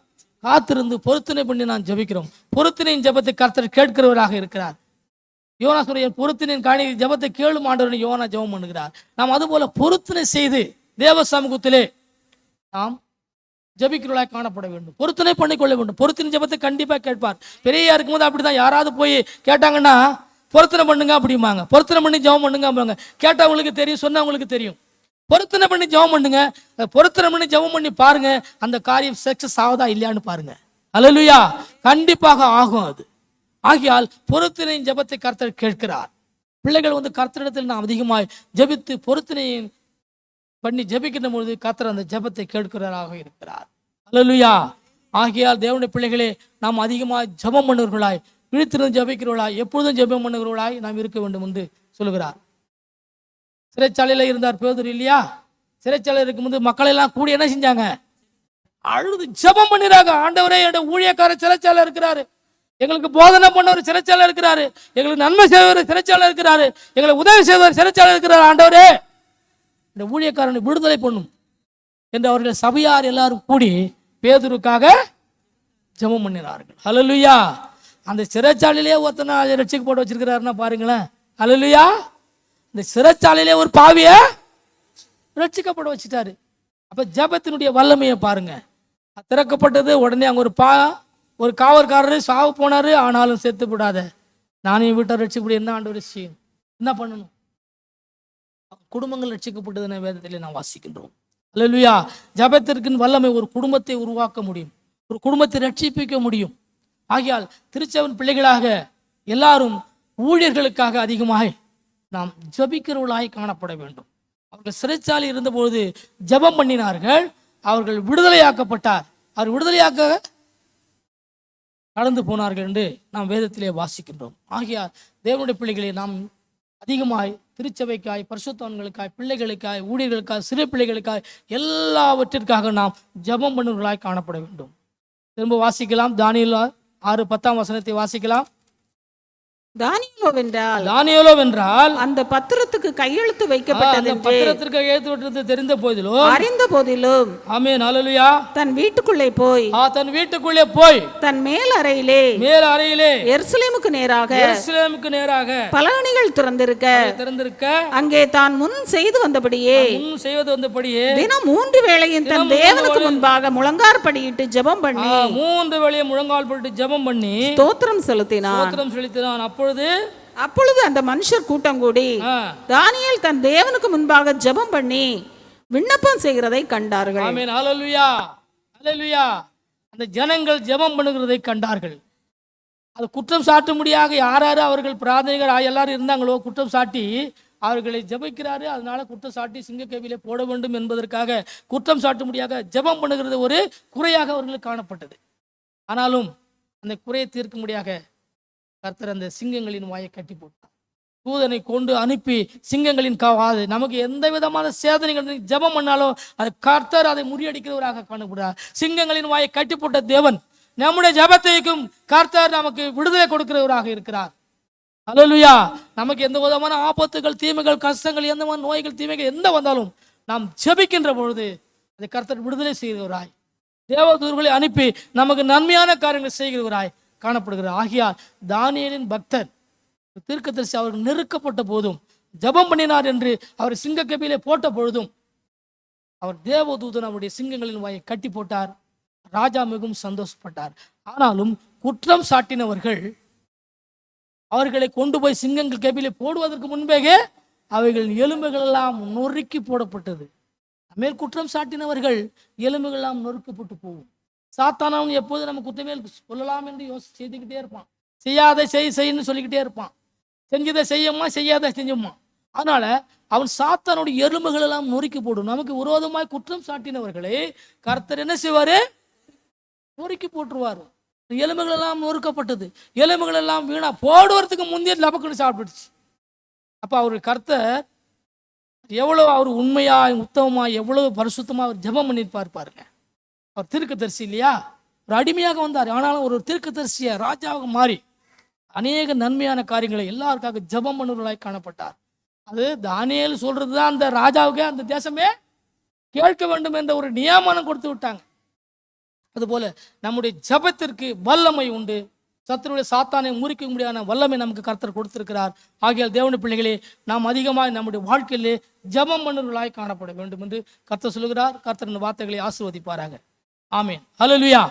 காத்திருந்து பொருத்தனை பண்ணி நான் ஜெபிக்கிறோம். பொருத்தனையின் ஜெபத்தை கர்த்தர் கேட்கிறவராக இருக்கிறார். யோனா சொல்ற பொருத்தனையின் காணி ஜெபத்தை கேளும் ஆண்டவரை யோனா ஜெபம் பண்ணுகிறார். நாம் அதுபோல பொருத்தனை செய்து தேவ சமூகத்திலே நாம் ஜெபிக்கிறவர்களாக காணப்பட வேண்டும், பொருத்தனை பண்ணிக்கொள்ள வேண்டும். பொருத்தனை ஜெபத்தை கண்டிப்பா கேட்பார். பெரிய இருக்கும்போது அப்படிதான், யாராவது போய் கேட்டாங்கன்னா பொருத்தனை பண்ணுங்க அப்படிம்பாங்க, பொருத்தனை பண்ணி ஜெபம் பண்ணுங்க அப்படிங்க. கேட்டவங்களுக்கு தெரியும், சொன்னவங்களுக்கு தெரியும். பொருத்தனை பண்ணி ஜெபம் பண்ணுங்க, பொருத்தனை பண்ணி ஜெபம் பண்ணி பாருங்க, அந்த காரியம் சக்சஸ் ஆகுதா இல்லையான்னு பாருங்க. அல்லேலூயா. கண்டிப்பாக ஆகும் அது. ஆகியால் பொருத்தனையின் ஜெபத்தை கர்த்தர் கேட்கிறார். பிள்ளைகள் கர்த்தரிடத்தில் நாம் அதிகமாய் ஜெபித்து பொருத்தனையை பண்ணி ஜெபிக்கின்ற பொழுது கர்த்தர் அந்த ஜெபத்தை கேட்கிறவராக இருக்கிறார். அல்லேலூயா. ஆகியால் தேவனுடைய பிள்ளைகளே, நாம் அதிகமாய் ஜெபம் பண்ணுவர்களாய், விழித்திருந்து ஜெபிக்கிறவர்களாய், எப்பொழுதும் ஜெபம் பண்ணுகிறவர்களாய் நாம் இருக்க வேண்டும் என்று சொல்லுகிறார். சிறைச்சாலையில் இருந்தார் பேதுரு இல்லையா? சிறைச்சாலையில் இருக்கும்போது மக்கள் எல்லாம் கூடி என்ன செஞ்சாங்க? அழுது ஜெபம் பண்ணிறாங்க. ஆண்டவரே, என்னோட ஊழியக்காரர் சிறைச்சாலை இருக்கிறாரு, எங்களுக்கு போதனை பண்ணவர் சிறைச்சாலை இருக்கிறாரு, எங்களுக்கு நன்மை செய்வர் சிறைச்சாலை இருக்கிறாரு, எங்களுக்கு உதவி செய்வர் சிறைச்சாலை இருக்கிறார். ஆண்டவரே, இந்த ஊழியக்காரனை விடுதலை பண்ணும் என்று அவர்கள் சபையார் எல்லாரும் கூடி பேதுருக்காக ஜெபம் பண்ணினார்கள். அல்லேலூயா. அந்த சிறைச்சாலையிலே ஒருத்தனை ரட்சிக்க போட்டு வச்சிருக்கிறாருன்னா பாருங்களேன். அல்லேலூயா. இந்த சிறைச்சாலையிலே ஒரு பாவிய ரட்சிக்கப்பட வச்சுட்டாரு. அப்ப ஜெபத்தினுடைய வல்லமையை பாருங்க. திறக்கப்பட்டது உடனே அங்க ஒரு காவல்காரரு சாவு போனாரு. ஆனாலும் செத்து விடாத, நானே வீட்டை ரட்சிக்கப்படி என்ன ஆண்டவர் செய்யும், என்ன பண்ணணும்? குடும்பங்கள் ரட்சிக்கப்பட்டதுன்னு வேதத்திலே நாம் வாசிக்கின்றோம். அல்லேலூயா. ஜெபத்திற்கு வல்லமை ஒரு குடும்பத்தை உருவாக்க முடியும், ஒரு குடும்பத்தை ரட்சிப்பிக்க முடியும். ஆகையால் திருச்சபையின் பிள்ளைகளாக எல்லாரும் ஊழியர்களுக்காக அதிகமாய் நாம் ஜெபிக்கிறவர்களாய் காணப்பட வேண்டும். அவர்கள் சிறைச்சாலை இருந்தபோது ஜெபம் பண்ணினார்கள், அவர்கள் விடுதலையாக்கப்பட்டார். அவர் விடுதலையாக்க கடந்து போனார்கள் என்று நாம் வேதத்திலே வாசிக்கின்றோம். ஆகையால் தேவனுடைய பிள்ளைகளை நாம் அதிகமாய் திருச்சபைக்காய், பரிசுத்தவான்களுக்காய், பிள்ளைகளுக்காய், ஊழியர்களுக்காய், சிறு பிள்ளைகளுக்காய் எல்லாவற்றிற்காக நாம் ஜெபம் பண்ணுவர்களாய் காணப்பட வேண்டும். திரும்ப வாசிக்கலாம். தானியேல் 6:10 வாசிக்கலாம். தானியேலோ வென்றால் அந்த பத்திரத்துக்கு கையெழுத்து வைக்கப்பட்டது பத்திரத்திற்கு கையெழுத்து தெரிந்த போதிலும், அறிந்த போதிலும், ஆமென், ஹல்லேலூயா, தன் வீட்டுக்குள்ளே போய் தன் மேல் அறையிலே எருசலேமுக்கு நேராக பலகணிகள் திறந்திருக்க அங்கே தான் முன் செய்து வந்தபடியே தினம் 3 வேளையும் தன் தேவனுக்கு முன்பாக முழங்காற்படியிட்டு ஜெபம் பண்ணி 3 வேளையும் முழங்கால் படிட்டு ஜெபம் பண்ணி ஸ்தோத்திரம் செலுத்தினான். அப்பொழுது அந்த மனுஷர் கூட்டம் கூடி தானியேல் தன் தேவனுக்கு முன்பாக ஜெபம் பண்ணி விண்ணப்பம் செய்கிறதை கண்டார்கள். ஆமென், ஹல்லேலூயா, ஹல்லேலூயா. அந்த ஜனங்கள் ஜெபம் பண்ணுகிறதை கண்டார்கள். அது குற்றம் சாட்டும்படியாக யார் அவர்கள் பிரார்த்தனைகள் எல்லாரும் இருந்தாங்களோ குற்றம் சாட்டி அவர்களை ஜெபிக்கிறாரு. அதனால குற்றம் சாட்டி சிங்கக்கேவிலே போட வேண்டும் என்பதற்காக குற்றம் சாட்டும்படியாக ஜெபம் பண்ணுகிறது ஒரு குறையாக அவர்களுக்கு காணப்பட்டது. ஆனாலும் அந்த குறையை தீர்க்கும்படியாக கர்த்தர் அந்த சிங்கங்களின் வாயை கட்டி போட்டார். தூதனை கொண்டு அனுப்பி சிங்கங்களின் காவாது நமக்கு எந்த விதமான சேதனைகள் ஜெபம் பண்ணாலும் அது கர்த்தர் அதை முறியடிக்கிறவராக காணப்படுறார். சிங்கங்களின் வாயை கட்டி போட்ட தேவன் நம்முடைய ஜெபத்தையும் கர்த்தர் நமக்கு விடுதலை கொடுக்கிறவராக இருக்கிறார். ஹல்லேலூயா. நமக்கு எந்த விதமான ஆபத்துகள், தீமைகள், கஷ்டங்கள், எந்த மாதிரி நோய்கள், தீமைகள் எந்த வந்தாலும் நாம் ஜெபிக்கின்ற பொழுது அதை கர்த்தர் விடுதலை செய்கிறவராய், தேவதூதர்களை அனுப்பி நமக்கு நன்மையான காரியங்கள் செய்கிறவராய் காணப்படுகிறார். ஆகியால் தானியேலின் பக்தர் தீர்க்கதரிசி அவர்கள் நெருக்கப்பட்ட போதும் ஜெபம் பண்ணினார் என்று அவர் சிங்கக்கேபிலே போட்ட பொழுதும் அவர் தேவதூதன் அவருடைய சிங்கங்களின் வாயை கட்டி போட்டார். ராஜா மிகவும் சந்தோஷப்பட்டார். ஆனாலும் குற்றம் சாட்டினவர்கள் அவர்களை கொண்டு போய் சிங்கங்கள் கேபிலே போடுவதற்கு முன்பே அவைகளின் எலும்புகள் எல்லாம் நொறுக்கி போடப்பட்டது. மேல் குற்றம் சாட்டினவர்கள் எலும்புகள் எல்லாம் நொறுக்கப்பட்டு போகும். சாத்தானவன் எப்போது நம்ம குற்றமேல் சொல்லலாம் என்று செய்துக்கிட்டே இருப்பான். செய்யாத செய்யன்னு சொல்லிக்கிட்டே இருப்பான். செஞ்சதை செய்யமா, செய்யாத செஞ்சோமா. அதனால அவன் சாத்தானுடைய எலும்புகள் எல்லாம் நொறுக்கி போடும். நமக்கு விரோதமாய் குற்றம் சாட்டினவர்களை கர்த்தர் என்ன செய்வாரு? நொறுக்கி போட்டுருவாரு. எலும்புகள் எல்லாம் நொறுக்கப்பட்டது. எலும்புகள் எல்லாம் வீணா போடுவதற்கு முந்தைய லபக்குன்னு சாப்பிட்டுச்சு. அப்ப அவரு கர்த்தர் எவ்வளவு அவர் உண்மையா, உத்தமமா, எவ்வளவு பரிசுத்தமா அவர் ஜெபம் பண்ணிருப்பார் பாருங்க. அவர் தீர்க்கதரிசி இல்லையா? ஒரு அடிமையாக வந்தார். ஆனாலும் ஒரு தீர்க்கதரிசிய ராஜாவாக மாறி அநேக நன்மையான காரியங்களை எல்லாருக்காக ஜெபம் பண்ணுவர்களாய் காணப்பட்டார். அது தானியேல் சொல்றதுதான் அந்த ராஜாவுக்கு அந்த தேசமே கேட்க வேண்டும் என்ற ஒரு நியமனம் கொடுத்து விட்டாங்க. அதுபோல நம்முடைய ஜெபத்திற்கு வல்லமை உண்டு. சத்துருடைய சாத்தானை முறிக்க முடியாத வல்லமை நமக்கு கர்த்தர் கொடுத்திருக்கிறார். ஆகியால் தேவனுடைய பிள்ளைகளே, நாம் அதிகமாக நம்முடைய வாழ்க்கையிலே ஜெபம் பண்ணுவர்களாய் காணப்பட வேண்டும் என்று கர்த்தர் சொல்லுகிறார். கர்த்தர் இந்த வார்த்தைகளை ஆசீர்வதிப்பாராக. ஆமென், ஹல்லேலூயா.